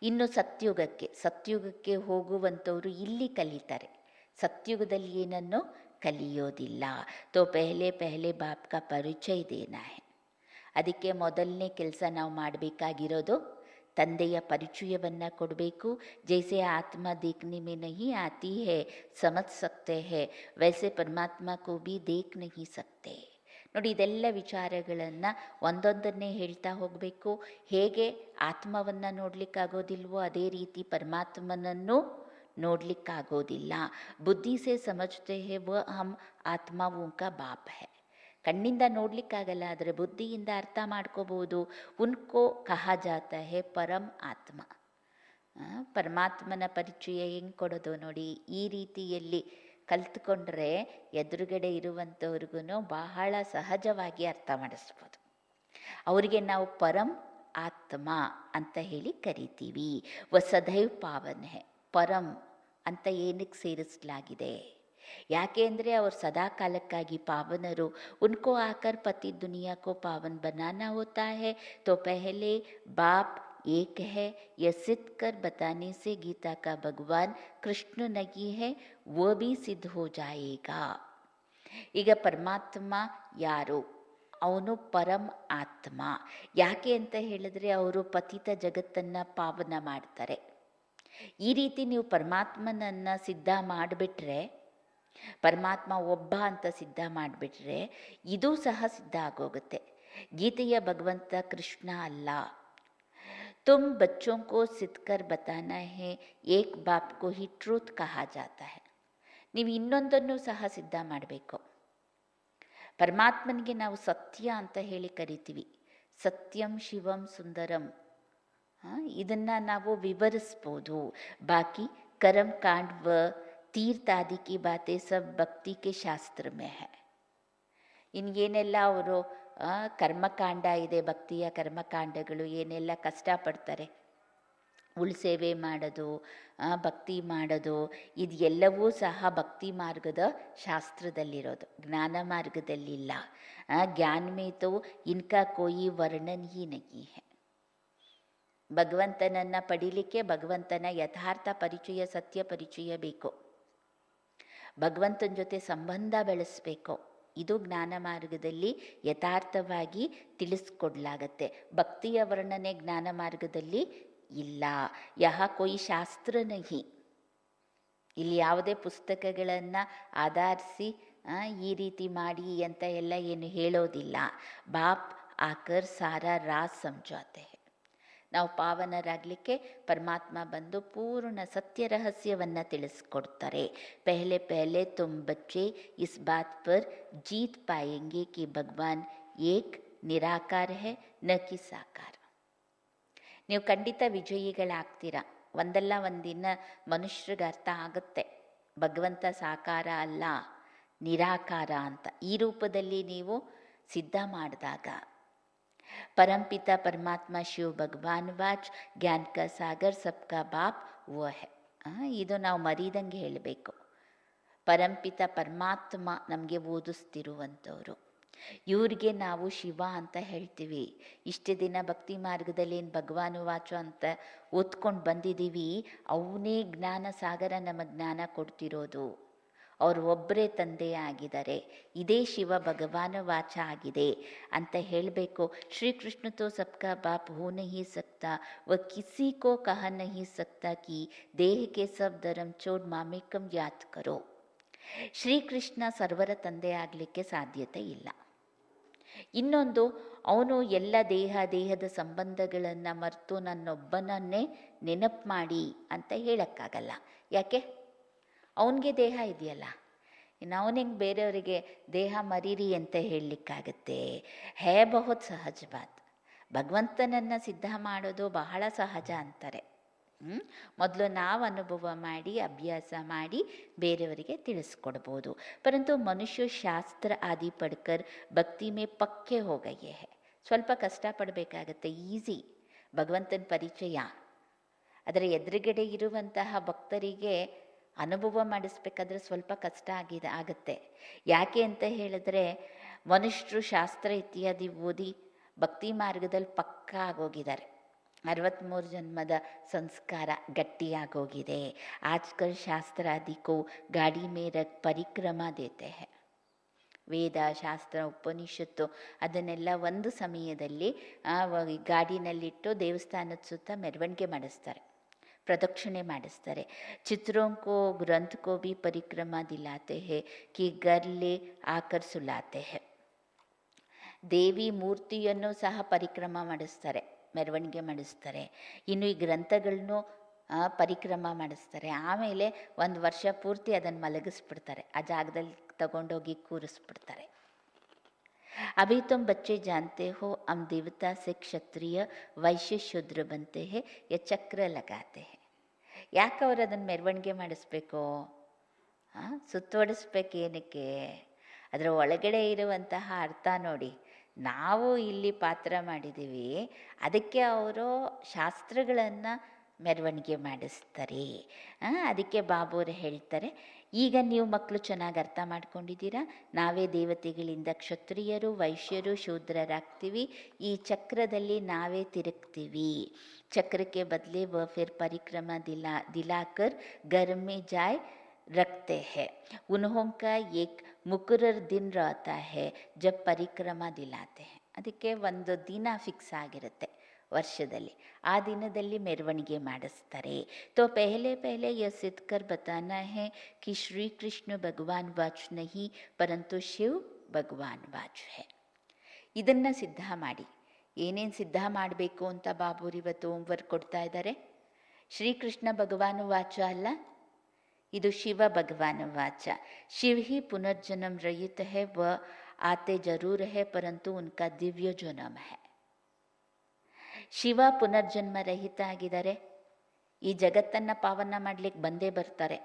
ಇನ್ನು ಸತ್ಯುಗಕ್ಕೆ ಹೋಗುವಂಥವರು ಇಲ್ಲಿ ಕಲಿತಾರೆ. ಸತ್ಯುಗದಲ್ಲಿ ಏನನ್ನು ಕಲಿಯೋದಿಲ್ಲ. ತೋ ಪೆಹಲೆ ಬಾಪ್ ಕಾ ಪರಿಚಯ ದೇನಾ ಹೈ. ಅದಕ್ಕೆ ಮೊದಲನೇ ಕೆಲಸ ನಾವು ಮಾಡಬೇಕಾಗಿರೋದು ತಂದೆಯ ಪರಿಚಯವನ್ನು ಕೊಡಬೇಕು. ಜೈಸೆ ಆತ್ಮ ದೇಖ್ನೆ ಮೇ ನಹಿ ಆತಿ ಹೈ ಸಮಜ್ ಸಕ್ತೆ ಹೈ, ವೈಸೆ ಪರಮಾತ್ಮ ಕೋ ಭಿ ದೇಖ್ ನಹಿ ಸಕ್ತೆ. ನೋಡಿ, ಇದೆಲ್ಲ ವಿಚಾರಗಳನ್ನು ಒಂದೊಂದನ್ನೇ ಹೇಳ್ತಾ ಹೋಗಬೇಕು. ಹೇಗೆ ಆತ್ಮವನ್ನು ನೋಡಲಿಕ್ಕಾಗೋದಿಲ್ವೋ ಅದೇ ರೀತಿ ಪರಮಾತ್ಮನನ್ನು ನೋಡಲಿಕ್ಕಾಗೋದಿಲ್ಲ. ಬುದ್ಧಿ ಸೆ ಸಮಜ್ತೆ ಹೈ ವ ಹಮ್ ಆತ್ಮಾವೋ ಕಾ ಬಾಪ್ ಹೈ. ಕಣ್ಣಿಂದ ನೋಡಲಿಕ್ಕಾಗಲ್ಲ, ಆದರೆ ಬುದ್ಧಿಯಿಂದ ಅರ್ಥ ಮಾಡ್ಕೋಬೋದು. ಉನ್ಕೋ ಕಹಾ ಜಾತಾ ಹೈ ಪರಂ ಆತ್ಮ. ಪರಮಾತ್ಮನ ಪರಿಚಯ ಹೆಂಗೆ ಕೊಡೋದು ನೋಡಿ. ಈ ರೀತಿಯಲ್ಲಿ ಕಲ್ತ್ಕೊಂಡ್ರೆ ಎದುರುಗಡೆ ಇರುವಂಥವ್ರಿಗೂ ಬಹಳ ಸಹಜವಾಗಿ ಅರ್ಥ ಮಾಡಿಸ್ಬೋದು. ಅವರಿಗೆ ನಾವು ಪರಂ ಆತ್ಮ ಅಂತ ಹೇಳಿ ಕರಿತೀವಿ. ಸದೈವ್ ಪಾವನ್ ಹೈ. ಪರಂ ಅಂತ ಏನಕ್ಕೆ ಸೇರಿಸಲಾಗಿದೆ? ಯಾಕೆ ಅಂದರೆ ಅವರು ಸದಾ ಕಾಲಕ್ಕಾಗಿ ಪಾವನರು. ಉನ್ಕೋ ಆಕರ್ ಪತಿ ದುನಿಯಾ ಕೋ ಪಾವನ್ ಬನಾನಾ ಹೋತಾ ಹೈ. ತೋ ಪಹಲೆ ಬಾಪ್ ಏಕ್ ಹೈ ಯಹ ಸಿದ್ಧ ಕರ್ ಬತಾನೆ ಸೆ ಗೀತಾ ಕಾ ಭಗವಾನ್ ಕೃಷ್ಣ ನಹಿ ಹೈ ವೋ ಭಿ ಸಿದ್ಧ ಹೋ ಜಾಯೇಗಾ. ಈಗ ಪರಮಾತ್ಮ ಯಾರು? ಅವನು ಪರಂ ಆತ್ಮ. ಯಾಕೆ ಅಂತ ಹೇಳಿದ್ರೆ ಅವರು ಪತಿತ ಜಗತ್ತನ್ನು ಪಾವನ ಮಾಡ್ತಾರೆ. ಈ ರೀತಿ ನೀವು ಪರಮಾತ್ಮನನ್ನು ಸಿದ್ಧ ಮಾಡಿಬಿಟ್ರೆ, ಪರಮಾತ್ಮ ಒಬ್ಬ ಅಂತ ಸಿದ್ಧ ಮಾಡಿಬಿಟ್ರೆ ಇದೂ ಸಹ ಸಿದ್ಧ ಆಗೋಗುತ್ತೆ. ಗೀತೆಯ ಭಗವಂತ ಕೃಷ್ಣ ಅಲ್ಲ. ತುಮ್ ಬಚ್ಚೋं को सिद्ध कर बताना है एक बाप को ही ट्रूथ कहा जाता है. ನೀವು ಇನ್ನೊಂದನ್ನು ಸಹ ಸಿದ್ಧ ಮಾಡಬೇಕು. ಪರಮಾತ್ಮನಿಗೆ ನಾವು ಸತ್ಯ ಅಂತ ಹೇಳಿ ಕರಿತೀವಿ. ಸತ್ಯಂ ಶಿವಂ ಸುಂದರಂ. ಇದನ್ನು ನಾವು ವಿವರಿಸ್ಬೋದು. ಬಾಕಿ ಕರ್ಮ ಕಾಂಡ್ ವ ತೀರ್ಥ ಆದಿ ಕಿ ಬಾತೆ ಸಬ್ ಭಕ್ತಿ ಕೆ ಶಾಸ್ತ್ರ ಮೇ ಹೈ. ಇನ್ನೇನೆಲ್ಲ ಅವರು ಕರ್ಮಕಾಂಡ ಇದೆ, ಭಕ್ತಿಯ ಕರ್ಮಕಾಂಡಗಳು ಏನೆಲ್ಲ ಕಷ್ಟಪಡ್ತಾರೆ, ಉಳ್ಸೇವೆ ಮಾಡೋದು, ಭಕ್ತಿ ಮಾಡೋದು, ಇದು ಎಲ್ಲವೂ ಸಹ ಭಕ್ತಿ ಮಾರ್ಗದ ಶಾಸ್ತ್ರದಲ್ಲಿರೋದು, ಜ್ಞಾನ ಮಾರ್ಗದಲ್ಲಿಲ್ಲ. ಜ್ಞಾನ ಮೇ ತೋ ಇನ್ಕಾ ಕೋಯಿ ವರ್ಣನ್ ಹಿ ನಹಿ ಹೈ. ಭಗವಂತನನ್ನು ಪಡೀಲಿಕ್ಕೆ ಭಗವಂತನ ಯಥಾರ್ಥ ಪರಿಚಯ, ಸತ್ಯ ಪರಿಚಯ ಬೇಕು. ಭಗವಂತನ ಜೊತೆ ಸಂಬಂಧ ಬೆಳೆಸಬೇಕು. ಇದು ಜ್ಞಾನ ಮಾರ್ಗದಲ್ಲಿ ಯಥಾರ್ಥವಾಗಿ ತಿಳಿಸ್ಕೊಡ್ಲಾಗತ್ತೆ. ಭಕ್ತಿಯ ವರ್ಣನೆ ಜ್ಞಾನ ಮಾರ್ಗದಲ್ಲಿ ಇಲ್ಲ. ಯಹ ಕೊಯ್ ಶಾಸ್ತ್ರ ನಹಿ. ಇಲ್ಲಿ ಯಾವುದೇ ಪುಸ್ತಕಗಳನ್ನು ಆಧರಿಸಿ ಈ ರೀತಿ ಮಾಡಿ ಅಂತ ಎಲ್ಲ ಏನು ಹೇಳೋದಿಲ್ಲ. ಬಾಪ್ ಆಕರ್ ಸಾರಾ ರಾಜ್ ಸಮझाते हैं. ನಾವು ಪಾವನರಾಗಲಿಕ್ಕೆ ಪರಮಾತ್ಮ ಬಂದು ಪೂರ್ಣ ಸತ್ಯ ರಹಸ್ಯವನ್ನು ತಿಳಿಸ್ಕೊಡ್ತಾರೆ. ಪಹಲೆ ತುಮ್ ಬಚ್ಚೆ ಇಸ್ ಬಾತ್ ಪರ್ ಜೀತ್ ಪಾಯೆಂಗೆ ಕಿ ಭಗವಾನ್ ಏಕ್ ನಿರಾಕಾರ ಹೈ ನ ಕಿ ಸಾಕಾರ. ನೀವು ಖಂಡಿತ ವಿಜಯಿಗಳಾಗ್ತೀರ. ಒಂದಲ್ಲ ಒಂದಿನ ಮನುಷ್ಯರಿಗೆ ಅರ್ಥ ಆಗುತ್ತೆ ಭಗವಂತ ಸಾಕಾರ ಅಲ್ಲ, ನಿರಾಕಾರ ಅಂತ. ಈ ರೂಪದಲ್ಲಿ ನೀವು ಸಿದ್ಧ ಮಾಡಿದಾಗ परमपिता परमात्मा शिव भगवान वाच ज्ञान का सागर सबका बाप वो है. ಇದು ನಾವು ಮರೀದಂಗೆ ಹೇಳಬೇಕು. ಪರಂಪಿತ ಪರಮಾತ್ಮ ನಮಗೆ ಓದಿಸ್ತಿರುವಂಥವ್ರು. ಇವ್ರಿಗೆ ನಾವು ಶಿವ ಅಂತ ಹೇಳ್ತೀವಿ. ಇಷ್ಟು ದಿನ ಭಕ್ತಿ ಮಾರ್ಗದಲ್ಲಿ ಏನು ಭಗವಾನ್ ವಾಚು ಅಂತ ಓದ್ಕೊಂಡು ಬಂದಿದ್ದೀವಿ, ಅವನೇ ಜ್ಞಾನ ಸಾಗರ ನಮ್ಮ ಜ್ಞಾನ ಕೊಡ್ತಿರೋದು. ಅವರು ಒಬ್ಬರೇ ತಂದೆ ಆಗಿದ್ದಾರೆ, ಇದೇ ಶಿವ ಭಗವಾನ ವಾಚ ಆಗಿದೆ ಅಂತ ಹೇಳಬೇಕು. ಶ್ರೀಕೃಷ್ಣ ತೋ ಸಬ್ಕಾ ಬಾಪ್ ಹೋ ನಹಿ ಸಕ್ತಾ ವ ಕಿಸಿ ಕೋ ಕಹ ನಹಿ ಸಕ್ತಾ ಕಿ ದೇಹ ಕೆ ಸಬ್ ಧರ್ಮ್ ಚೋಡ್ ಮಾಮೇಕಂ ಯಾತ್ ಕರೋ. ಶ್ರೀಕೃಷ್ಣ ಸರ್ವರ ತಂದೆ ಆಗಲಿಕ್ಕೆ ಸಾಧ್ಯತೆ ಇಲ್ಲ. ಇನ್ನೊಂದು, ಅವನು ಎಲ್ಲ ದೇಹದ ಸಂಬಂಧಗಳನ್ನು ಮರೆತು ನನ್ನೊಬ್ಬನನ್ನೇ ನೆನಪು ಮಾಡಿ ಅಂತ ಹೇಳೋಕ್ಕಾಗಲ್ಲ. ಯಾಕೆ? ಅವನಿಗೆ ದೇಹ ಇದೆಯಲ್ಲ. ಇನ್ನು ಅವನಿಗೆ ಬೇರೆಯವರಿಗೆ ದೇಹ ಮರೀರಿ ಅಂತ ಹೇಳಲಿಕ್ಕಾಗತ್ತೆ? ಹೇ ಬಹುತ್ ಸಹಜ ಬಾತ್. ಭಗವಂತನನ್ನು ಸಿದ್ಧ ಮಾಡೋದು ಬಹಳ ಸಹಜ ಅಂತಾರೆ. ಮೊದಲು ನಾವು ಅನುಭವ ಮಾಡಿ ಅಭ್ಯಾಸ ಮಾಡಿ ಬೇರೆಯವರಿಗೆ ತಿಳಿಸ್ಕೊಡ್ಬೋದು. ಪರಂತು ಮನುಷ್ಯ ಶಾಸ್ತ್ರ ಆದಿ ಪಡ್ಕರ್ ಭಕ್ತಿ ಮೇ ಪಕ್ಕೆ ಹೋಗಯ್ಯೇ ಹೇ. ಸ್ವಲ್ಪ ಕಷ್ಟಪಡಬೇಕಾಗತ್ತೆ. ಈಸಿ ಭಗವಂತನ ಪರಿಚಯ. ಅದರ ಎದುರುಗಡೆ ಇರುವಂತಹ ಭಕ್ತರಿಗೆ ಅನುಭವ ಮಾಡಿಸ್ಬೇಕಾದ್ರೆ ಸ್ವಲ್ಪ ಕಷ್ಟ ಆಗತ್ತೆ. ಯಾಕೆ ಅಂತ ಹೇಳಿದ್ರೆ, ಮನುಷ್ಯರು ಶಾಸ್ತ್ರ ಇತ್ಯಾದಿ ಓದಿ ಭಕ್ತಿ ಮಾರ್ಗದಲ್ಲಿ ಪಕ್ಕ ಆಗೋಗಿದ್ದಾರೆ. 63 ಜನ್ಮದ ಸಂಸ್ಕಾರ ಗಟ್ಟಿಯಾಗೋಗಿದೆ. ಆಜ್ಕಲ್ ಶಾಸ್ತ್ರ ಆದಿಕೋ ಗಾಡಿ ಮೇರ ಪರಿಕ್ರಮ ದೇತೆ ಹೇ. ವೇದ ಶಾಸ್ತ್ರ ಉಪನಿಷತ್ತು ಅದನ್ನೆಲ್ಲ ಒಂದು ಸಮಯದಲ್ಲಿ ಗಾಡಿನಲ್ಲಿಟ್ಟು ದೇವಸ್ಥಾನದ ಸುತ್ತ ಮೆರವಣಿಗೆ ಮಾಡಿಸ್ತಾರೆ, ಪ್ರದಕ್ಷಿಣೆ ಮಾಡಿಸ್ತಾರೆ. ಚಿತ್ರೋं को ग्रंथ को भी परिक्रमा दिलाते हैं कि घर ले आकर सुलाते हैं. ದೇವಿ ಮೂರ್ತಿಯನ್ನು ಸಹ ಪರಿಕ್ರಮ ಮಾಡಿಸ್ತಾರೆ, ಮೆರವಣಿಗೆ ಮಾಡಿಸ್ತಾರೆ. ಇನ್ನು ಈ ಗ್ರಂಥಗಳನ್ನು ಪರಿಕ್ರಮ ಮಾಡಿಸ್ತಾರೆ. ಆಮೇಲೆ 1 ವರ್ಷ ಪೂರ್ತಿ ಅದನ್ನು ಮಲಗಿಸ್ಬಿಡ್ತಾರೆ, ಆ ಜಾಗದಲ್ಲಿ ತಗೊಂಡೋಗಿ ಕೂರಿಸ್ಬಿಡ್ತಾರೆ. अभी तुम बच्चे जानते हो हम देवता से क्षत्रिय वैश्य शूद्र बनते हैं या चक्र लगाते हैं. ಯಾಕೆ ಅವರು ಅದನ್ನು ಮೆರವಣಿಗೆ ಮಾಡಿಸ್ಬೇಕು? ಸುತ್ತೋಡಿಸ್ಬೇಕೇನಕ್ಕೆ? ಅದರ ಒಳಗಡೆ ಇರುವಂತಹ ಅರ್ಥ ನೋಡಿ. ನಾವು ಇಲ್ಲಿ ಪಾತ್ರ ಮಾಡಿದ್ದೀವಿ, ಅದಕ್ಕೆ ಅವರು ಶಾಸ್ತ್ರಗಳನ್ನು ಮೆರವಣಿಗೆ ಮಾಡಿಸ್ತಾರೆ. ಅದಕ್ಕೆ ಬಾಬುವರು ಹೇಳ್ತಾರೆ, ಈಗ ನೀವು ಮಕ್ಕಳು ಚೆನ್ನಾಗಿ ಅರ್ಥ ಮಾಡ್ಕೊಂಡಿದ್ದೀರಾ, ನಾವೇ ದೇವತೆಗಳಿಂದ ಕ್ಷತ್ರಿಯರು ವೈಶ್ಯರು ಶೂದ್ರರಾಗ್ತೀವಿ, ಈ ಚಕ್ರದಲ್ಲಿ ನಾವೇ ತಿರುಗ್ತೀವಿ. ಚಕ್ರಕ್ಕೆ ಬದಲೇ ವ ಫಿರ್ ಪರಿಕ್ರಮ ದಿಲಾಕರ್ घर में जाए रखते हैं. उन्हों का एक मुकर्रर दिन रहता है जब ಪರಿಕ್ರಮ ದಿಲಾತೆ हैं. ಅದಕ್ಕೆ ಒಂದು ದಿನ ಫಿಕ್ಸ್ ಆಗಿರುತ್ತೆ ವರ್ಷದಲ್ಲಿ, ಆ ದಿನದಲ್ಲಿ ಮೆರವಣಿಗೆ ಮಾಡಿಸ್ತಾರೆ. तो पहले यह सिद्ध कर बताना है कि श्री कृष्ण भगवान वाच नहीं परंतु शिव भगवान वाच है. ಇದನ್ನು ಸಿದ್ಧ ಮಾಡಿ. ಏನೇನು ಸಿದ್ಧ ಮಾಡಬೇಕು ಅಂತ ಬಾಬುರು ಇವತ್ತು ಹೋಮ್ವರ್ಕ್ ಕೊಡ್ತಾ ಇದ್ದಾರೆ. ಶ್ರೀಕೃಷ್ಣ ಭಗವಾನ್ ವಾಚ ಅಲ್ಲ, ಇದು ಶಿವ ಭಗವಾನ್ ವಾಚ. ಶಿವ ಹಿ ಪುನರ್ಜನ್ಮ ರಹಿತ है, वह आते जरूर है परंतु उनका दिव्य जन्म है. ಶಿವ ಪುನರ್ಜನ್ಮ ರಹಿತ ಆಗಿದ್ದಾರೆ. ಈ ಜಗತ್ತನ್ನು ಪಾವನ ಮಾಡಲಿಕ್ಕೆ ಬಂದೇ ಬರ್ತಾರೆ,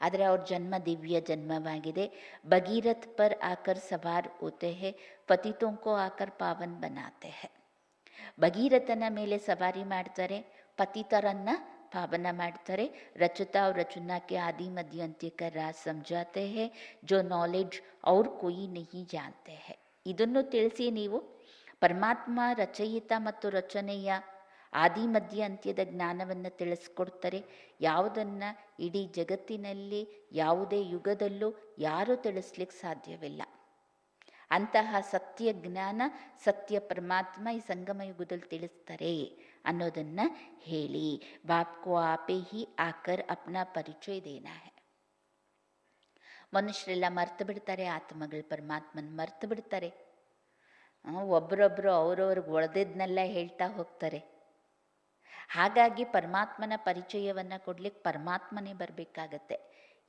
ಆದರೆ ಅವ್ರ ಜನ್ಮ ದಿವ್ಯ ಜನ್ಮವಾಗಿದೆ. ಭಗೀರಥ ಪರ್ ಆಕರ್ ಸವಾರ್ ಹೋತೆ ಹೇ, ಪತಿತೋಂ ಕೋ ಆಕರ್ ಪಾವನ್ ಬನಾತೆ ಹೇ. ಭಗೀರಥನ ಮೇಲೆ ಸವಾರಿ ಮಾಡ್ತಾರೆ, ಪತಿತರನ್ನ ಪಾವನ ಮಾಡ್ತಾರೆ. ರಚತಾ और रचना के आदि मध्य अंत्य का राज समझाते हैं, जो नॉलेज और कोई नहीं जानते हैं. ಇದನ್ನು ತಿಳಿಸಿ ನೀವು. ಪರಮಾತ್ಮ ರಚಯಿತ ಮತ್ತು ರಚನೆಯ ಆದಿ ಮಧ್ಯ ಅಂತ್ಯದ ಜ್ಞಾನವನ್ನು ತಿಳಿಸ್ಕೊಡ್ತಾರೆ. ಯಾವುದನ್ನು ಇಡೀ ಜಗತ್ತಿನಲ್ಲಿ ಯಾವುದೇ ಯುಗದಲ್ಲೂ ಯಾರೂ ತಿಳಿಸ್ಲಿಕ್ಕೆ ಸಾಧ್ಯವಿಲ್ಲ. ಅಂತಹ ಸತ್ಯ ಜ್ಞಾನ ಸತ್ಯ ಪರಮಾತ್ಮ ಈ ಸಂಗಮ ಯುಗದಲ್ಲಿ ತಿಳಿಸ್ತಾರೆ ಅನ್ನೋದನ್ನು ಹೇಳಿ. ಬಾಪ್ಕೋ ಆಪೇ ಹಿ ಆಕರ್ ಅಪ್ನಾ ಪರಿಚಯ ದೇನಾ ಹೈ. ಮನುಷ್ಯರೆಲ್ಲ ಮರ್ತು ಬಿಡ್ತಾರೆ, ಆತ್ಮಗಳು ಪರಮಾತ್ಮನ ಮರ್ತು ಬಿಡ್ತಾರೆ. ಒಬ್ಬರೊಬ್ಬರು ಅವ್ರವ್ರಿಗೆ ಒಳ್ದಿದ್ನೆಲ್ಲ ಹೇಳ್ತಾ ಹೋಗ್ತಾರೆ. ಹಾಗಾಗಿ ಪರಮಾತ್ಮನ ಪರಿಚಯವನ್ನು ಕೊಡ್ಲಿಕ್ಕೆ ಪರಮಾತ್ಮನೇ ಬರಬೇಕಾಗತ್ತೆ.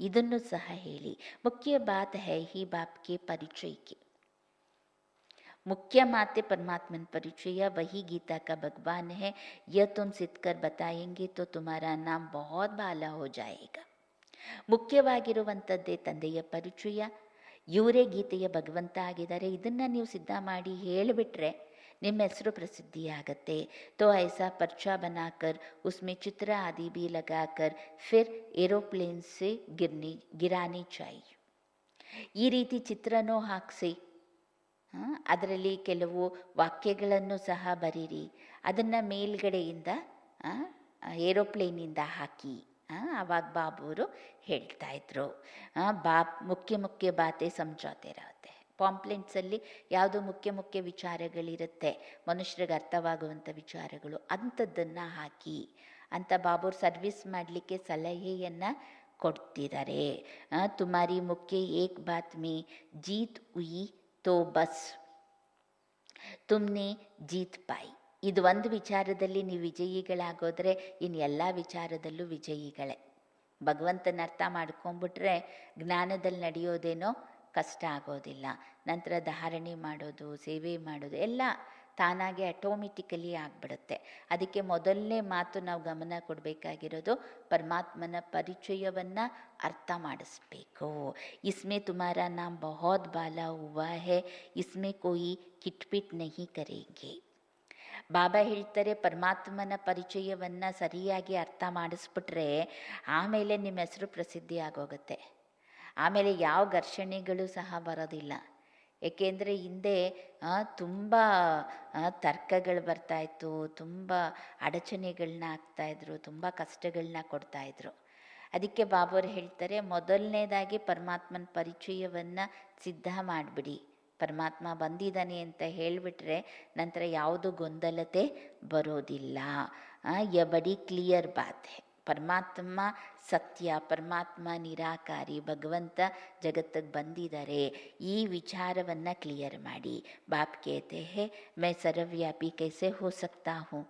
ಇದನ್ನು ಸಹ ಹೇಳಿ. ಮುಖ್ಯ ಬಾತ್ ಹೈ ಹಿ ಬಾಪ್ಗೆ ಪರಿಚಯಕ್ಕೆ. मुख्य माते परमात्मन परिचय, वही गीता का भगवान है. यह तुम सिद्ध कर बताएंगे तो तुम्हारा नाम बहुत भाला हो जाएगा. ಮುಖ್ಯವಾಗಿರುವಂಥದ್ದೇ ತಂದೆಯ ಪರಿಚಯ. ಇವರೇ ಗೀತೆಯ ಭಗವಂತ ಆಗಿದ್ದಾರೆ. ಇದನ್ನು ನೀವು ಸಿದ್ಧ ಮಾಡಿ ಹೇಳಿಬಿಟ್ರೆ ನಿಮ್ಮ ಹೆಸರು ಪ್ರಸಿದ್ಧಿಯಾಗತ್ತೆ. तो ऐसा पर्चा बनाकर उसमें चित्र आदि भी लगाकर फिर ಏರೋಪ್ಲೇನ್ से ಗಿರಾನಿ चाहिए. ಈ ರೀತಿ ಚಿತ್ರನೂ ಹಾಕಿಸಿ, ಅದರಲ್ಲಿ ಕೆಲವು ವಾಕ್ಯಗಳನ್ನು ಸಹ ಬರೀರಿ, ಅದನ್ನು ಮೇಲ್ಗಡೆಯಿಂದ ಏರೋಪ್ಲೇನಿಂದ ಹಾಕಿ ಆವಾಗ ಬಾಬುರು ಹೇಳ್ತಾ ಇದ್ರು, ಬಾಪ್ ಮುಖ್ಯ ಮುಖ್ಯ ಬಾತೆ ಸಮझौते रहते ಪಾಂಪ್ಲೆಂಟ್ಸಲ್ಲಿ ಯಾವುದು ಮುಖ್ಯ ಮುಖ್ಯ ವಿಚಾರಗಳಿರುತ್ತೆ, ಮನುಷ್ಯರಿಗೆ ಅರ್ಥವಾಗುವಂಥ ವಿಚಾರಗಳು, ಅಂಥದ್ದನ್ನು ಹಾಕಿ ಅಂತ ಬಾಬುರು ಸರ್ವಿಸ್ ಮಾಡಲಿಕ್ಕೆ ಸಲಹೆಯನ್ನು ಕೊಡ್ತಿದ್ದಾರೆ. ತುಮಾರಿ ಮುಖ್ಯ ಏಕ್ ಬಾತ್ ಮೇ ಜೀತ್ ಹುಯಿ ತೋ ಬಸ್ ತುಮ್ನೆ ಜೀತ್ ಪಾಯಿ. ಇದು ಒಂದು ವಿಚಾರದಲ್ಲಿ ನೀವು ವಿಜಯಿಗಳಾಗೋದ್ರೆ ಇನ್ನು ಎಲ್ಲ ವಿಚಾರದಲ್ಲೂ ವಿಜಯಿಗಳೇ. ಭಗವಂತನ ಅರ್ಥ ಮಾಡ್ಕೊಂಡ್ಬಿಟ್ರೆ ಜ್ಞಾನದಲ್ಲಿ ನಡೆಯೋದೇನೋ ಕಷ್ಟ ಆಗೋದಿಲ್ಲ. ನಂತರ ಧಾರಣೆ ಮಾಡೋದು, ಸೇವೆ ಮಾಡೋದು ಎಲ್ಲ ತಾನಾಗೆ ಆಟೋಮೆಟಿಕಲಿ ಆಗಿಬಿಡುತ್ತೆ. ಅದಕ್ಕೆ ಮೊದಲನೇ ಮಾತು ನಾವು ಗಮನ ಕೊಡಬೇಕಾಗಿರೋದು ಪರಮಾತ್ಮನ ಪರಿಚಯವನ್ನು ಅರ್ಥ ಮಾಡಿಸ್ಬೇಕು. ಇಸ್ಮೆ ತುಮಾರಾ ನಾಮ್ ಬಹುತ್ ಬಾಲಾ ಹುವಾ ಹೈ, ಇಸ್ಮೆ ಕೋಯಿ ಕಿಟ್ಪಿಟ್ ನಹಿ ಕರೆಂಗೆ. ಬಾಬಾ ಹೇಳ್ತಾರೆ, ಪರಮಾತ್ಮನ ಪರಿಚಯವನ್ನು ಸರಿಯಾಗಿ ಅರ್ಥ ಮಾಡಿಸ್ಬಿಟ್ರೆ ಆಮೇಲೆ ನಿಮ್ಮ ಹೆಸರು ಪ್ರಸಿದ್ಧಿ ಆಗೋಗುತ್ತೆ. ಆಮೇಲೆ ಯಾವ ಘರ್ಷಣೆಗಳು ಸಹ ಬರೋದಿಲ್ಲ. ಏಕೆಂದರೆ ಹಿಂದೆ ತುಂಬ ತರ್ಕಗಳು ಬರ್ತಾಯಿತ್ತು, ತುಂಬ ಅಡಚಣೆಗಳನ್ನ ಆಗ್ತಾಯಿದ್ರು, ತುಂಬ ಕಷ್ಟಗಳನ್ನ ಕೊಡ್ತಾಯಿದ್ರು. ಅದಕ್ಕೆ ಬಾಬಾರು ಹೇಳ್ತಾರೆ, ಮೊದಲನೇದಾಗಿ ಪರಮಾತ್ಮನ ಪರಿಚಯವನ್ನು ಸಿದ್ಧ ಮಾಡಿಬಿಡಿ. ಪರಮಾತ್ಮ ಬಂದಿದ್ದಾನೆ ಅಂತ ಹೇಳಿಬಿಟ್ರೆ ನಂತರ ಯಾವುದು ಗೊಂದಲತೆ ಬರೋದಿಲ್ಲ. ಯ ಬಡಿ ಕ್ಲಿಯರ್ ಬಾತ್ ಹೈ. ಪರಮಾತ್ಮ ಸತ್ಯ, ಪರಮಾತ್ಮ ನಿರಾಕಾರಿ, ಭಗವಂತ ಜಗತ್ತಿಗೆ ಬಂದಿದ್ದಾರೆ, ಈ ವಿಚಾರವನ್ನು ಕ್ಲಿಯರ್ ಮಾಡಿ. ಬಾಪ್ कहते हैं मैं सर्वव्यापी कैसे हो सकता हूँ,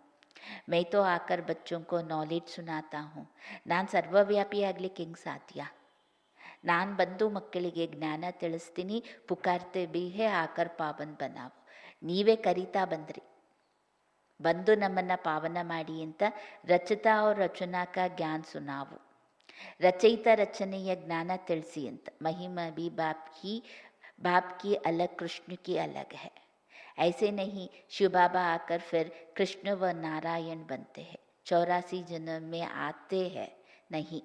मैं तो आकर बच्चों को नॉलेज सुनाता हूँ. ನಾನು ಸರ್ವವ್ಯಾಪಿ ಆಗ್ಲಿಕ್ಕೆ ಹೆಂಗೆ ಸಾಧ್ಯ? ನಾನು ಬಂದು ಮಕ್ಕಳಿಗೆ ಜ್ಞಾನ ತಿಳಿಸ್ತೀನಿ. ಪುಕಾರ್ತೆ ಬಿ ಹೇ ಆಕರ್ ಪಾವನ್ ಬನಾವು. ನೀವೇ ಕರೀತಾ ಬಂದ್ರಿ, ಬಂದು ನಮ್ಮನ್ನು ಪಾವನ ಮಾಡಿ ಅಂತ. ರಚತಾ ಅವ್ರ ರಚನಾಕ ಜ್ಞಾನ ಸುನಾವು, ರಚಯಿತ ರಚನೆಯ ಜ್ಞಾನ ತಿಳಿಸಿ ಅಂತ. ಮಹಿಮಾ ಬಿ ಬಾಪ್ ಕಿ ಅಲಗ್, ಕೃಷ್ಣ ಕಿ ಅಲಗ್ ಹೈ. ऐसे नहीं शिव बाबा आकर फिर कृष्ण व नारायण बनते हैं, 84 जन्म में आते हैं नहीं.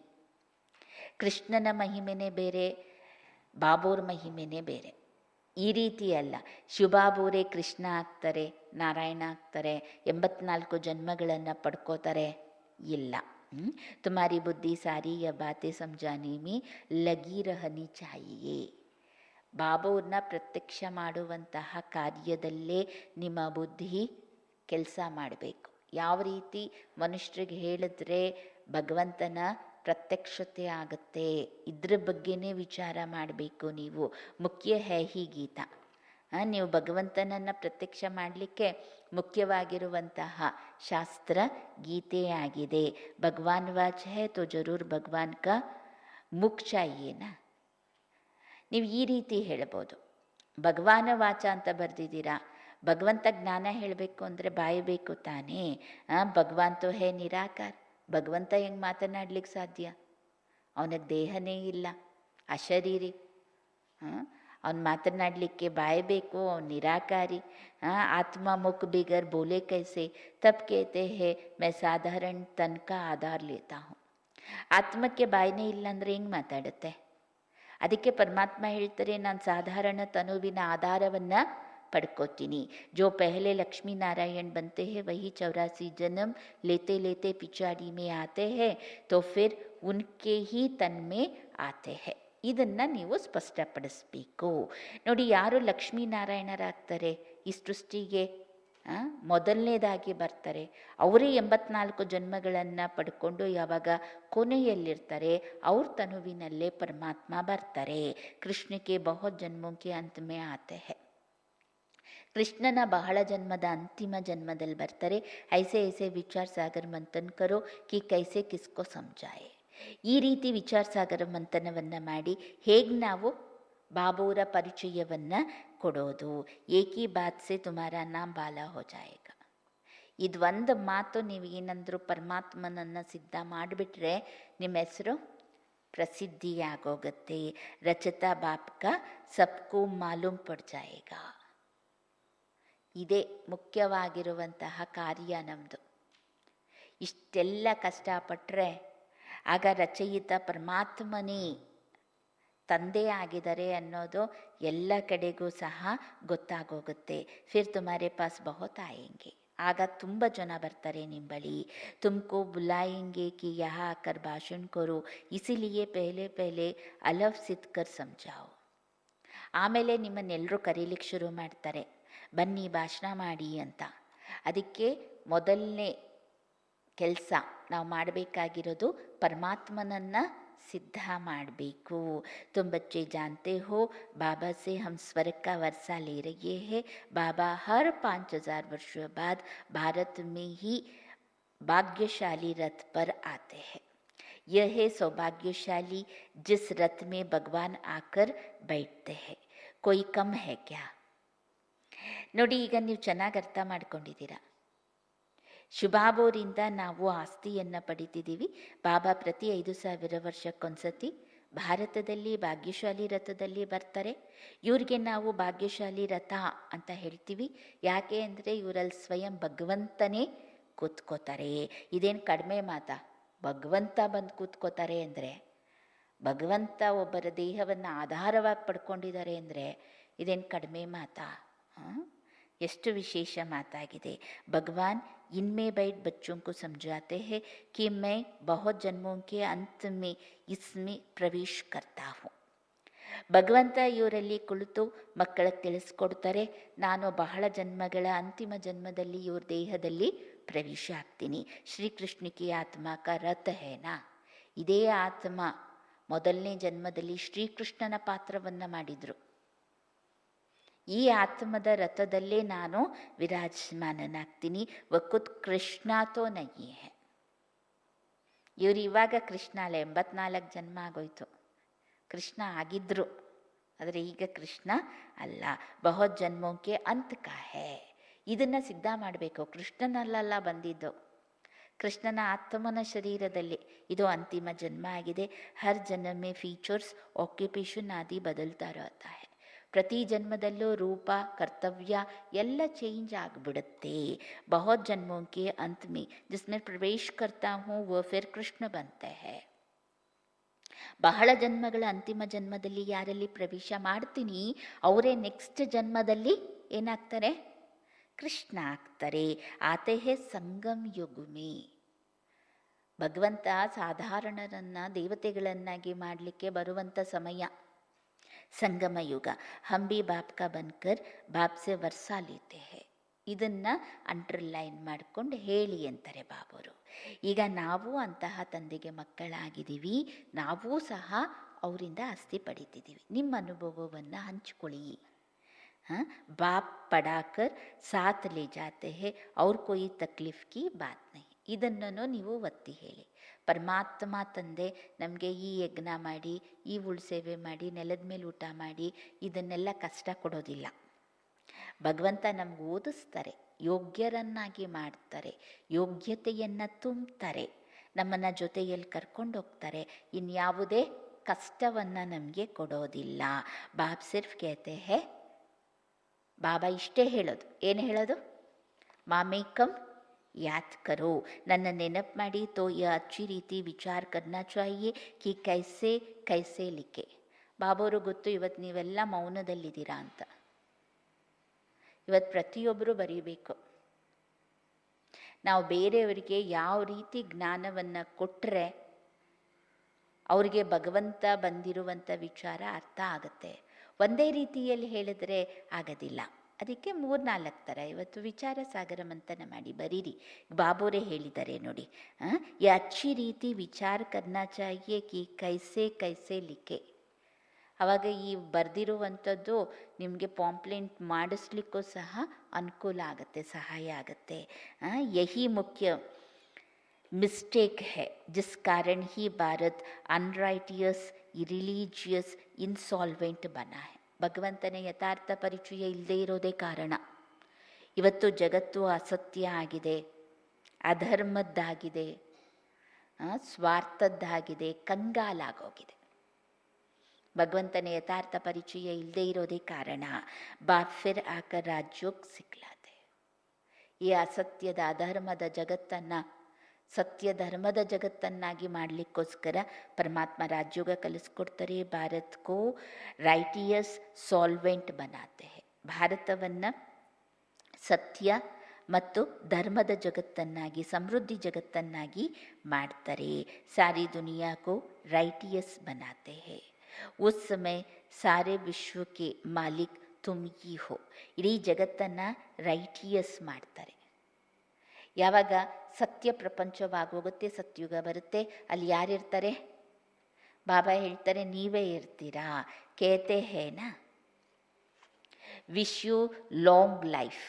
ಕೃಷ್ಣನ ಮಹಿಮೆನೇ ಬೇರೆ, ಬಾಬೋರ್ ಮಹಿಮೆನೇ ಬೇರೆ. ಈ ರೀತಿ ಅಲ್ಲ, ಶಿವಬಾಬೂರೇ ಕೃಷ್ಣ ಆಗ್ತಾರೆ, ನಾರಾಯಣ ಆಗ್ತಾರೆ, 84 ಜನ್ಮಗಳನ್ನು ಪಡ್ಕೋತಾರೆ, ಇಲ್ಲ. ತುಮಾರಿ ಬುದ್ಧಿ ಸಾರಿ ಯ ಬಾತೆ ಸಮझाने में ಲಗಿ ರಹನಿ ಚಾಹಿಯೇ. ಬಾಬೋರ್ನ ಪ್ರತ್ಯಕ್ಷ ಮಾಡುವಂತಹ ಕಾರ್ಯದಲ್ಲೇ ನಿಮ್ಮ ಬುದ್ಧಿ ಕೆಲಸ ಮಾಡಬೇಕು. ಯಾವ ರೀತಿ ಮನುಷ್ಯರಿಗೆ ಹೇಳಿದ್ರೆ ಭಗವಂತನ ಪ್ರತ್ಯಕ್ಷತೆ ಆಗುತ್ತೆ, ಇದ್ರ ಬಗ್ಗೆನೇ ವಿಚಾರ ಮಾಡಬೇಕು ನೀವು. ಮುಖ್ಯ ಹೈ ಹಿ ಗೀತಾ. ನೀವು ಭಗವಂತನನ್ನು ಪ್ರತ್ಯಕ್ಷ ಮಾಡಲಿಕ್ಕೆ ಮುಖ್ಯವಾಗಿರುವಂತಹ ಶಾಸ್ತ್ರ ಗೀತೆ ಆಗಿದೆ. ಭಗವಾನ್ ವಾಚ್ ಹೈ ತೋ ಜರೂರ್ ಭಗವಾನ್ ಕಾ ಮುಖ ಚಾಹಿಯೇನಾ. ನೀವು ಈ ರೀತಿ ಹೇಳ್ಬೋದು, ಭಗವಾನ ವಾಚ ಅಂತ ಬರೆದಿದ್ದೀರಾ, ಭಗವಂತ ಜ್ಞಾನ ಹೇಳಬೇಕು ಅಂದರೆ ಬಾಯಿ ಬೇಕು ತಾನೇ. ಭಗವಾನ್ ತೋ ಹೇ ನಿರಾಕಾರ. ಭಗವಂತ ಹೆಂಗೆ ಮಾತನಾಡ್ಲಿಕ್ಕೆ ಸಾಧ್ಯ? ಅವನಿಗೆ ದೇಹನೇ ಇಲ್ಲ, ಅಶರೀರಿ. ಅವನು ಮಾತನಾಡಲಿಕ್ಕೆ ಬಾಯಿ ಬೇಕು, ಅವನು ನಿರಾಕಾರಿ. ಆತ್ಮ ಮುಖ ಬಿಗರ್ ಬೋಲೆ ಕೈಸೆ, ತಬ್ ಕೇತೆ ಹೇ ಮೈ ಸಾಧಾರಣ ತನ್ ಕಾ ಆಧಾರ ಲೇತಾ ಹೂँ. ಆತ್ಮಕ್ಕೆ ಬಾಯಿನೇ ಇಲ್ಲ ಅಂದರೆ ಹೆಂಗೆ ಮಾತಾಡುತ್ತೆ? ಅದಕ್ಕೆ ಪರಮಾತ್ಮ ಹೇಳ್ತಾರೆ, ನಾನು ಸಾಧಾರಣ ತನುವಿನ ಆಧಾರವನ್ನು ಪಡ್ಕೋತೀನಿ. ಜೋ ಪಹಲೆ ಲಕ್ಷ್ಮೀ ನಾರಾಯಣ बनते हैं वही 84 जन्म लेते लेते पिछाड़ी में आते हैं तो फिर उनके ही तन में आते हैं. ಇದನ್ನು ನೀವು ಸ್ಪಷ್ಟಪಡಿಸ್ಬೇಕು. ನೋಡಿ, ಯಾರು ಲಕ್ಷ್ಮೀನಾರಾಯಣರಾಗ್ತಾರೆ ಈ ಸೃಷ್ಟಿಗೆ ಮೊದಲನೇದಾಗಿ ಬರ್ತಾರೆ, ಅವರೇ 84 ಜನ್ಮಗಳನ್ನು ಪಡ್ಕೊಂಡು ಯಾವಾಗ ಕೊನೆಯಲ್ಲಿರ್ತಾರೆ ಅವ್ರ ತನುವಿನಲ್ಲೇ ಪರಮಾತ್ಮ ಬರ್ತಾರೆ. ಕೃಷ್ಣಕ್ಕೆ ಬಹುತ್ ಜನ್ಮಕ್ಕೆ ಅಂತ್ ಮೇ ಆತೆ ಹೈ. ಕೃಷ್ಣನ ಬಹಳ ಜನ್ಮದ ಅಂತಿಮ ಜನ್ಮದಲ್ಲಿ ಬರ್ತಾರೆ. ಐಸೆ ಐಸೆ ವಿಚಾರ ಸಾಗರ ಮಂಥನ್ ಕರೋ ಕಿ ಕೈಸೆ ಕಿಸ್ಕೋ ಸಮझाए. ಈ ರೀತಿ ವಿಚಾರ ಸಾಗರ ಮಂಥನವನ್ನು ಮಾಡಿ ಹೇಗೆ ನಾವು ಬಾಬೋರ ಪರಿಚಯವನ್ನು ಕೊಡೋದು. ಏಕಿ ಬಾತ್ ಸೆ ತುಮಾರಾ ನಾಮ್ ಬಾಲಾ ಹೋ ಜಾಯೇಗ. ಇದು ಒಂದು ಮಾತು ನೀವು ಏನಂದ್ರು ಪರಮಾತ್ಮನನ್ನು ಸಿದ್ಧ ಮಾಡಿಬಿಟ್ರೆ ನಿಮ್ಮ ಹೆಸರು ಪ್ರಸಿದ್ಧಿಯಾಗೋಗುತ್ತೆ. ರಚತಾ ಬಾಪ್ಕ ಸಬ್ಕೂ ಮಾಲೂಮ್ ಪಡ್ ಜಾಯೇಗ. ಇದೇ ಮುಖ್ಯವಾಗಿರುವಂತಹ ಕಾರ್ಯ ನಮ್ಮದು. ಇಷ್ಟೆಲ್ಲ ಕಷ್ಟಪಟ್ಟರೆ ಆಗ ರಚಯಿತ ಪರಮಾತ್ಮನೇ ತಂದೆ ಆಗಿದ್ದಾರೆ ಅನ್ನೋದು ಎಲ್ಲ ಕಡೆಗೂ ಸಹ ಗೊತ್ತಾಗೋಗುತ್ತೆ. ಫಿರ್ ತುಮಾರೆ ಪಾಸ್ ಬಹುತ್ ಆಯೇಂಗೆ. ಆಗ ತುಂಬ ಜನ ಬರ್ತಾರೆ ನಿಮ್ಮ ಬಳಿ. ತುಮಕೋ ಬುಲಾಯೆಂಗೆ ಕಿ ಯಹಾ ಆಕರ್ ಭಾಷಣ ಕರೋ, ಇಸಿಲಿಯೇ ಪೆಹ್ಲೆ ಪೆಹ್ಲೆ ಅಲಫ್ ಸಿದ್ ಕರ್ ಸಮझाओ. ಆಮೇಲೆ ನಿಮ್ಮನ್ನೆಲ್ಲರೂ ಕರೀಲಿಕ್ಕೆ ಶುರು ಮಾಡ್ತಾರೆ, ಬನ್ನಿ ಭಾಷಣ ಮಾಡಿ ಅಂತ. ಅದಕ್ಕೆ ಮೊದಲನೇ ಕೆಲಸ ನಾವು ಮಾಡಬೇಕಾಗಿರೋದು ಪರಮಾತ್ಮನನ್ನು ಸಿದ್ಧ ಮಾಡಬೇಕು. तुम बच्चे जानते हो बाबा से हम स्वर्ग का वर्षा ले रहे हैं. बाबा हर 5000 वर्षों बाद भारत में ही भाग्यशाली रथ पर आते हैं. यह है सौभाग्यशाली जिस रथ में भगवान आकर बैठते हैं. कोई कम है क्या? ನೋಡಿ, ಈಗ ನೀವು ಚೆನ್ನಾಗಿ ಅರ್ಥ ಮಾಡ್ಕೊಂಡಿದ್ದೀರಾ. ಶುಭಾಬೋರಿಂದ ನಾವು ಆಸ್ತಿಯನ್ನು ಪಡಿತಿದ್ದೀವಿ. ಬಾಬಾ ಪ್ರತಿ 5000 ವರ್ಷಕ್ಕೊಂದ್ಸತಿ ಭಾರತದಲ್ಲಿ ಭಾಗ್ಯಶಾಲಿ ರಥದಲ್ಲಿ ಬರ್ತಾರೆ. ಇವ್ರಿಗೆ ನಾವು ಭಾಗ್ಯಶಾಲಿ ರಥ ಅಂತ ಹೇಳ್ತೀವಿ. ಯಾಕೆ ಅಂದರೆ ಇವರಲ್ಲಿ ಸ್ವಯಂ ಭಗವಂತನೇ ಕೂತ್ಕೋತಾರೆ. ಇದೇನು ಕಡಿಮೆ ಮಾತಾ? ಭಗವಂತ ಬಂದು ಕೂತ್ಕೋತಾರೆ ಅಂದರೆ, ಭಗವಂತ ಒಬ್ಬರ ದೇಹವನ್ನು ಆಧಾರವಾಗಿ ಪಡ್ಕೊಂಡಿದ್ದಾರೆ ಅಂದರೆ ಇದೇನು ಕಡಿಮೆ ಮಾತಾ? ಎಷ್ಟು ವಿಶೇಷ ಮಾತಾಗಿದೆ. ಭಗವಾನ್ इनमें बैठ बच्चों को समझाते हैं कि मैं बहुत जन्मों के अंत में इसमें प्रवेश करता हूँ. ಭಗವಂತ ಇವರಲ್ಲಿ ಕುಳಿತು ಮಕ್ಕಳಿಗೆ ತಿಳಿಸ್ಕೊಡ್ತಾರೆ, ನಾನು ಬಹಳ ಜನ್ಮಗಳ ಅಂತಿಮ ಜನ್ಮದಲ್ಲಿ ಇವ್ರ ದೇಹದಲ್ಲಿ ಪ್ರವೇಶ ಆಗ್ತೀನಿ. ಶ್ರೀಕೃಷ್ಣಕ್ಕೆ ಆತ್ಮ ಕಾ ರಥ ಹೇನಾ. ಇದೇ ಆತ್ಮ ಮೊದಲನೇ ಜನ್ಮದಲ್ಲಿ ಶ್ರೀಕೃಷ್ಣನ ಪಾತ್ರವನ್ನು ಮಾಡಿದರು. ಈ ಆತ್ಮದ ರಥದಲ್ಲೇ ನಾನು ವಿರಾಜಮಾನನಾಗ್ತೀನಿ. ವಕುತ್ ಕೃಷ್ಣ ತೋ ನಹೀ ಹೈ. ಇವರು ಇವಾಗ ಕೃಷ್ಣ ಅಲ್ಲ, 84 ಜನ್ಮ ಆಗೋಯ್ತು. ಕೃಷ್ಣ ಆಗಿದ್ರು, ಆದರೆ ಈಗ ಕೃಷ್ಣ ಅಲ್ಲ. ಬಹುತ್ ಜನ್ಮೋಂಕೆ ಅಂತ್ ಕಾ ಹೈ. ಇದನ್ನು ಸಿದ್ಧ ಮಾಡಬೇಕು. ಕೃಷ್ಣನಲ್ಲ ಬಂದಿದ್ದು, ಕೃಷ್ಣನ ಆತ್ಮನ ಶರೀರದಲ್ಲಿ. ಇದು ಅಂತಿಮ ಜನ್ಮ ಆಗಿದೆ. ಹರ್ ಜನ್ಮ ಮೇ ಫೀಚರ್ಸ್ ಆಕ್ಯುಪೇಷನ್ ಆದಿ ಬದಲ್ತಾ रहता है. ಪ್ರತಿ ಜನ್ಮದಲ್ಲೂ ರೂಪ, ಕರ್ತವ್ಯ ಎಲ್ಲ ಚೇಂಜ್ ಆಗಿಬಿಡುತ್ತೆ. ಬಹುತ್ ಜನ್ಮೋಂಕೆ अंत में जिसमें प्रवेश करता हूँ वो फिर कृष्ण बनते हैं. ಬಹಳ ಜನ್ಮಗಳ ಅಂತಿಮ ಜನ್ಮದಲ್ಲಿ ಯಾರಲ್ಲಿ ಪ್ರವೇಶ ಮಾಡ್ತೀನಿ ಅವರೇ ನೆಕ್ಸ್ಟ್ ಜನ್ಮದಲ್ಲಿ ಏನಾಗ್ತಾರೆ? ಕೃಷ್ಣ ಆಗ್ತಾರೆ. ಆತೆ ಹೇ ಸಂಗಮ್ ಯುಗ್ಮಿ. ಭಗವಂತ ಸಾಧಾರಣರನ್ನ ದೇವತೆಗಳನ್ನಾಗಿ ಮಾಡಲಿಕ್ಕೆ ಬರುವಂಥ ಸಮಯ ಸಂಗಮ ಯುಗ. ಹಮ್ ಭಿ ಬಾಪ್ ಕಾ ಬನ್ಕರ್ ಬಾಪ್ ಸೆ ವರ್ಸಾ ಲೇತೆ ಹೈ. ಇದನ್ನು ಅಂಡರ್ಲೈನ್ ಮಾಡಿಕೊಂಡು ಹೇಳಿ ಅಂತಾರೆ ಬಾಬರು. ಈಗ ನಾವು ಅಂತಹ ತಂದೆಗೆ ಮಕ್ಕಳಾಗಿದ್ದೀವಿ. ನಾವೂ ಸಹ ಅವರಿಂದ ಆಸ್ತಿ ಪಡಿತಿದ್ದೀವಿ. ನಿಮ್ಮ ಅನುಭವವನ್ನು ಹಂಚ್ಕೊಳ್ಳಿ. ಬಾಪ್ ಪಡಾಕರ್ ಸಾತ್ ಲೇ ಜಾತೆ ಹೈ ಅವ್ರ ಕೋಯಿ ತಕ್ಲೀಫ್ ಕಿ ಬಾತ್ ನಹಿ. ಇದನ್ನು ನೀವು ಒತ್ತಿ ಹೇಳಿ. ಪರಮಾತ್ಮ ತಂದೆ ನಮಗೆ ಈ ಯಜ್ಞ ಮಾಡಿ, ಈ ಉಳ್ಸೇವೆ ಮಾಡಿ, ನೆಲದ ಮೇಲೆ ಊಟ ಮಾಡಿ, ಇದನ್ನೆಲ್ಲ ಕಷ್ಟ ಕೊಡೋದಿಲ್ಲ. ಭಗವಂತ ನಮ್ಗೆ ಓದಿಸ್ತಾರೆ, ಯೋಗ್ಯರನ್ನಾಗಿ ಮಾಡ್ತಾರೆ, ಯೋಗ್ಯತೆಯನ್ನು ತುಂಬ್ತಾರೆ, ನಮ್ಮನ್ನು ಜೊತೆಯಲ್ಲಿ ಕರ್ಕೊಂಡೋಗ್ತಾರೆ. ಇನ್ಯಾವುದೇ ಕಷ್ಟವನ್ನು ನಮಗೆ ಕೊಡೋದಿಲ್ಲ. ಬಾಬ್ ಸಿರ್ಫ್ ಕೇತೆ ಹೇ, ಬಾಬಾ ಇಷ್ಟೇ ಹೇಳೋದು. ಏನು ಹೇಳೋದು? ಮಾಮೇಕಂ ಯಾದ್ ಕರೋ. ನನ್ನ ನೆನಪು ಮಾಡಿ. ತೋ ಯ ಅಚ್ಚಿ ರೀತಿ ವಿಚಾರ ಕರ್ನಾ ಚಾಹಿಯೇ ಕಿ ಕೈಸೆ ಕೈಸೆ ಲಿಖೆ. ಬಾಬಾವರು ಗೊತ್ತು ಇವತ್ತು ನೀವೆಲ್ಲ ಮೌನದಲ್ಲಿದ್ದೀರಾ ಅಂತ. ಇವತ್ತು ಪ್ರತಿಯೊಬ್ಬರು ಬರೀಬೇಕು. ನಾವು ಬೇರೆಯವರಿಗೆ ಯಾವ ರೀತಿ ಜ್ಞಾನವನ್ನು ಕೊಟ್ಟರೆ ಅವ್ರಿಗೆ ಭಗವಂತ ಬಂದಿರುವಂಥ ವಿಚಾರ ಅರ್ಥ ಆಗುತ್ತೆ. ಒಂದೇ ರೀತಿಯಲ್ಲಿ ಹೇಳಿದ್ರೆ ಆಗೋದಿಲ್ಲ. ಅದಕ್ಕೆ 3-4 ಥರ ಇವತ್ತು ವಿಚಾರ ಸಾಗರ ಮಂಥನ ಮಾಡಿ ಬರೀರಿ. ಬಾಬೋರೇ ಹೇಳಿದ್ದಾರೆ ನೋಡಿ, ಯ ಅಚ್ಚಿ ರೀತಿ ವಿಚಾರ ಕರ್ನಾ ಚಾಹಿಯೇ ಕಿ ಕೈಸೆ ಕೈಸೆ ಲಿಖೆ. ಆವಾಗ ಈ ಬರೆದಿರುವಂಥದ್ದು ನಿಮಗೆ ಪಾಂಪ್ಲೆಂಟ್ ಮಾಡಿಸ್ಲಿಕ್ಕೂ ಸಹ ಅನುಕೂಲ ಆಗುತ್ತೆ, ಸಹಾಯ ಆಗುತ್ತೆ. ಯಹಿ ಮುಖ್ಯ ಮಿಸ್ಟೇಕ್ है जिस कारण ही भारत अनराइटियस इरिलीजियस इनसॉल्वेंट बना है. ಭಗವಂತನ ಯಥಾರ್ಥ ಪರಿಚಯ ಇಲ್ಲದೆ ಇರೋದೇ ಕಾರಣ. ಇವತ್ತು ಜಗತ್ತು ಅಸತ್ಯ ಆಗಿದೆ, ಅಧರ್ಮದ್ದಾಗಿದೆ, ಸ್ವಾರ್ಥದ್ದಾಗಿದೆ, ಕಂಗಾಲಾಗೋಗಿದೆ. ಭಗವಂತನ ಯಥಾರ್ಥ ಪರಿಚಯ ಇಲ್ಲದೆ ಇರೋದೇ ಕಾರಣ. ಬಾಪ್ ಫಿರ್ ಆಕರ್ ರಾಜ್ಯೋಗ್ ಸಿಕ್ಲಾತೆ. ಈ ಅಸತ್ಯದ ಅಧರ್ಮದ ಜಗತ್ತನ್ನು ಸತ್ಯ ಧರ್ಮದ ಜಗತ್ತನ್ನಾಗಿ ಮಾಡಲಿಕ್ಕೋಸ್ಕರ ಪರಮಾತ್ಮ ರಾಜ್ಯೋಗ ಕಲಿಸ್ಕೊಡ್ತಾರೆ. ಭಾರತ್ಕೋ ರೈಟಿಯಸ್ ಸಾಲ್ವೆಂಟ್ ಬನಾತೆ ಹೈ. ಭಾರತವನ್ನು ಸತ್ಯ ಮತ್ತು ಧರ್ಮದ ಜಗತ್ತನ್ನಾಗಿ, ಸಮೃದ್ಧಿ ಜಗತ್ತನ್ನಾಗಿ ಮಾಡ್ತಾರೆ. ಸಾರಿ ದುನಿಯಾಕೋ ರೈಟಿಯಸ್ ಬನಾತೆ ಹೇ. ಉಸ್ ಸಮಯ ಸಾರೆ ವಿಶ್ವಕ್ಕೆ ಮಾಲಿಕ್ ತುಮ್ ಹಿ ಹೋ. ಇಡೀ ಜಗತ್ತನ್ನು ರೈಟಿಯಸ್ ಮಾಡ್ತಾರೆ. ಯಾವಾಗ ಸತ್ಯ ಪ್ರಪಂಚವಾಗೋಗುತ್ತೆ, ಸತ್ಯುಗ ಬರುತ್ತೆ, ಅಲ್ಲಿ ಯಾರಿರ್ತಾರೆ? ಬಾಬಾ ಹೇಳ್ತಾರೆ, ನೀವೇ ಇರ್ತೀರಾ. ಕೇತೆ ಹೇನ wish you long life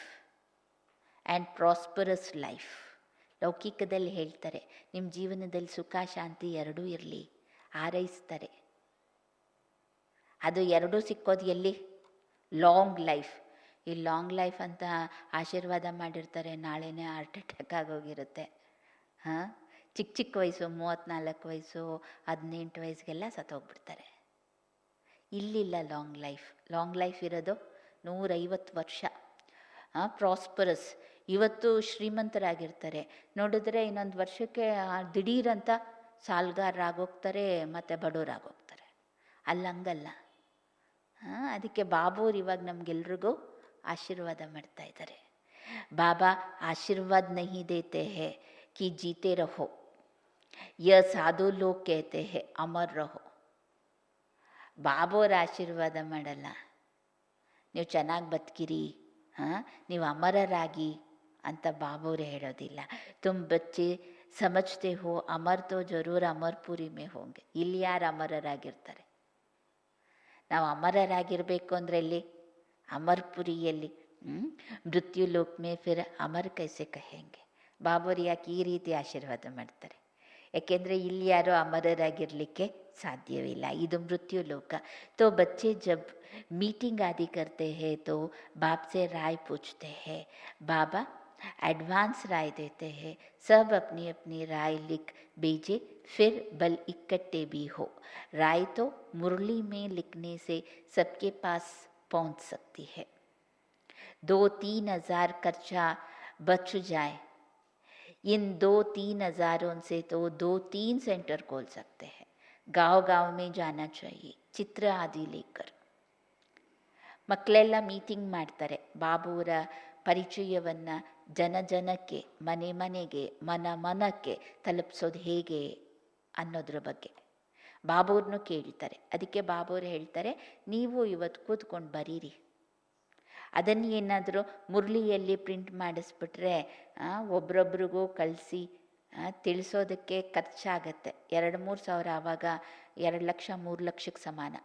and prosperous life. ಲೌಕಿಕದಲ್ಲಿ ಹೇಳ್ತಾರೆ, ನಿಮ್ಮ ಜೀವನದಲ್ಲಿ ಸುಖ ಶಾಂತಿ ಎರಡೂ ಇರಲಿ, ಹಾರೈಸ್ತಾರೆ. ಅದು ಎರಡೂ ಸಿಕ್ಕೋದು ಎಲ್ಲಿ? Long life. ಈ ಲಾಂಗ್ ಲೈಫ್ ಅಂತ ಆಶೀರ್ವಾದ ಮಾಡಿರ್ತಾರೆ, ನಾಳೆನೇ ಹಾರ್ಟ್ ಅಟ್ಯಾಕ್ ಆಗೋಗಿರುತ್ತೆ. ಹಾಂ, ಚಿಕ್ಕ ಚಿಕ್ಕ ವಯಸ್ಸು, 34 ವಯಸ್ಸು, 18 ವಯಸ್ಸಿಗೆಲ್ಲ ಸತ್ತೋಗ್ಬಿಡ್ತಾರೆ. ಇಲ್ಲಿಲ್ಲ ಲಾಂಗ್ ಲೈಫ್. ಲಾಂಗ್ ಲೈಫ್ ಇರೋದು 150 ವರ್ಷ. ಪ್ರಾಸ್ಪರಸ್. ಇವತ್ತು ಶ್ರೀಮಂತರಾಗಿರ್ತಾರೆ, ನೋಡಿದ್ರೆ ಇನ್ನೊಂದು ವರ್ಷಕ್ಕೆ ದಿಢೀರಂತ ಸಾಲ್ಗಾರರಾಗೋಗ್ತಾರೆ, ಮತ್ತು ಬಡವರಾಗೋಗ್ತಾರೆ. ಅಲ್ಲಂಗಲ್ಲ. ಅದಕ್ಕೆ ಬಾಬೂರು ಇವಾಗ ನಮಗೆಲ್ರಿಗೂ ಆಶೀರ್ವಾದ ಮಾಡ್ತಾ ಇದ್ದಾರೆ. ಬಾಬಾ ಆಶೀರ್ವಾದ ನಹಿ ದೇತೆ ಹೇ ಕಿ ಜೀತೆ ರಹೋ, ಯ ಸಾಧು ಲೋಗ್ ಕೇತೆ ಹೇ ಅಮರ್ ರಹೋ. ಬಾಬೋರ ಆಶೀರ್ವಾದ ಮಾಡಲ್ಲ, ನೀವು ಚೆನ್ನಾಗಿ ಬದುಕಿರಿ, ನೀವು ಅಮರರಾಗಿ ಅಂತ ಬಾಬೋರೇ ಹೇಳೋದಿಲ್ಲ. ತುಮ್ ಬಚ್ಚೆ ಸಮಜ್ತೆ ಹೋ ಅಮರ್ ತೋ ಜರೂರ್ ಅಮರ್ಪುರಿ ಮೇ ಹೋಂಗೆ. ಇಲ್ಲಿ ಯಾರು ಅಮರರಾಗಿರ್ತಾರೆ? ನಾವು ಅಮರರಾಗಿರಬೇಕು ಅಂದರೆ ಎಲ್ಲಿ? ಅಮರ್ಪುರಿಯಲ್ಲಿ. ಮೃತ್ಯು ಲೋಕ್ ಮೇ ಫಿರ್ ಅಮರ್ ಕೈಸೆ ಕಹೆಂಗೆ. ಬಾಬೋರು ಯಾಕೆ ಈ ರೀತಿ ಆಶೀರ್ವಾದ ಮಾಡ್ತಾರೆ? ಯಾಕೆಂದರೆ ಇಲ್ಲಿ ಯಾರೋ ಅಮರರಾಗಿರಲಿಕ್ಕೆ ಸಾಧ್ಯವಿಲ್ಲ, ಇದು ಮೃತ್ಯು ಲೋಕ. ತೋ ಬಚ್ಚೆ ಜಬ್ मीटिंग आदि करते हैं तो बाप से राय पूछते हैं. बाबा एडवांस राय देते हैं. सब अपनी अपनी राय लिख भेजे, फिर बल इकट्ठे भी हो. राय तो मुरली में लिखने से सबके पास पहुंच सकती है. 2-3 हज़ार खर्चा बच जाए. इन 2-3 हज़ारों से तो 2-3 सेंटर खोल सकते हैं. गांव गांव में जाना चाहिए, चित्र आदि लेकर. ಮಕ್ಕಳೆಲ್ಲ ಮೀಟಿಂಗ್ ಮಾಡ್ತಾರೆ. ಬಾಬುವರ ಪರಿಚಯವನ್ನು ಜನಕ್ಕೆ, ಮನೆ ಮನೆಗೆ, ಮನಕ್ಕೆ ತಲುಪಿಸೋದು ಹೇಗೆ ಅನ್ನೋದ್ರ ಬಗ್ಗೆ ಬಾಬುವ್ರನ್ನೂ ಕೇಳ್ತಾರೆ. ಅದಕ್ಕೆ ಬಾಬುವ್ರು ಹೇಳ್ತಾರೆ, ನೀವು ಇವತ್ತು ಕೂತ್ಕೊಂಡು ಬರೀರಿ. ಅದನ್ನು ಏನಾದರೂ ಮುರಳಿಯಲ್ಲಿ ಪ್ರಿಂಟ್ ಮಾಡಿಸ್ಬಿಟ್ರೆ ಒಬ್ರೊಬ್ರಿಗೂ ಕಳಿಸಿ ತಿಳಿಸೋದಕ್ಕೆ ಖರ್ಚಾಗತ್ತೆ. 2-3 ಸಾವಿರ. ಆವಾಗ 2 ಲಕ್ಷ 3 ಲಕ್ಷಕ್ಕೆ ಸಮಾನ.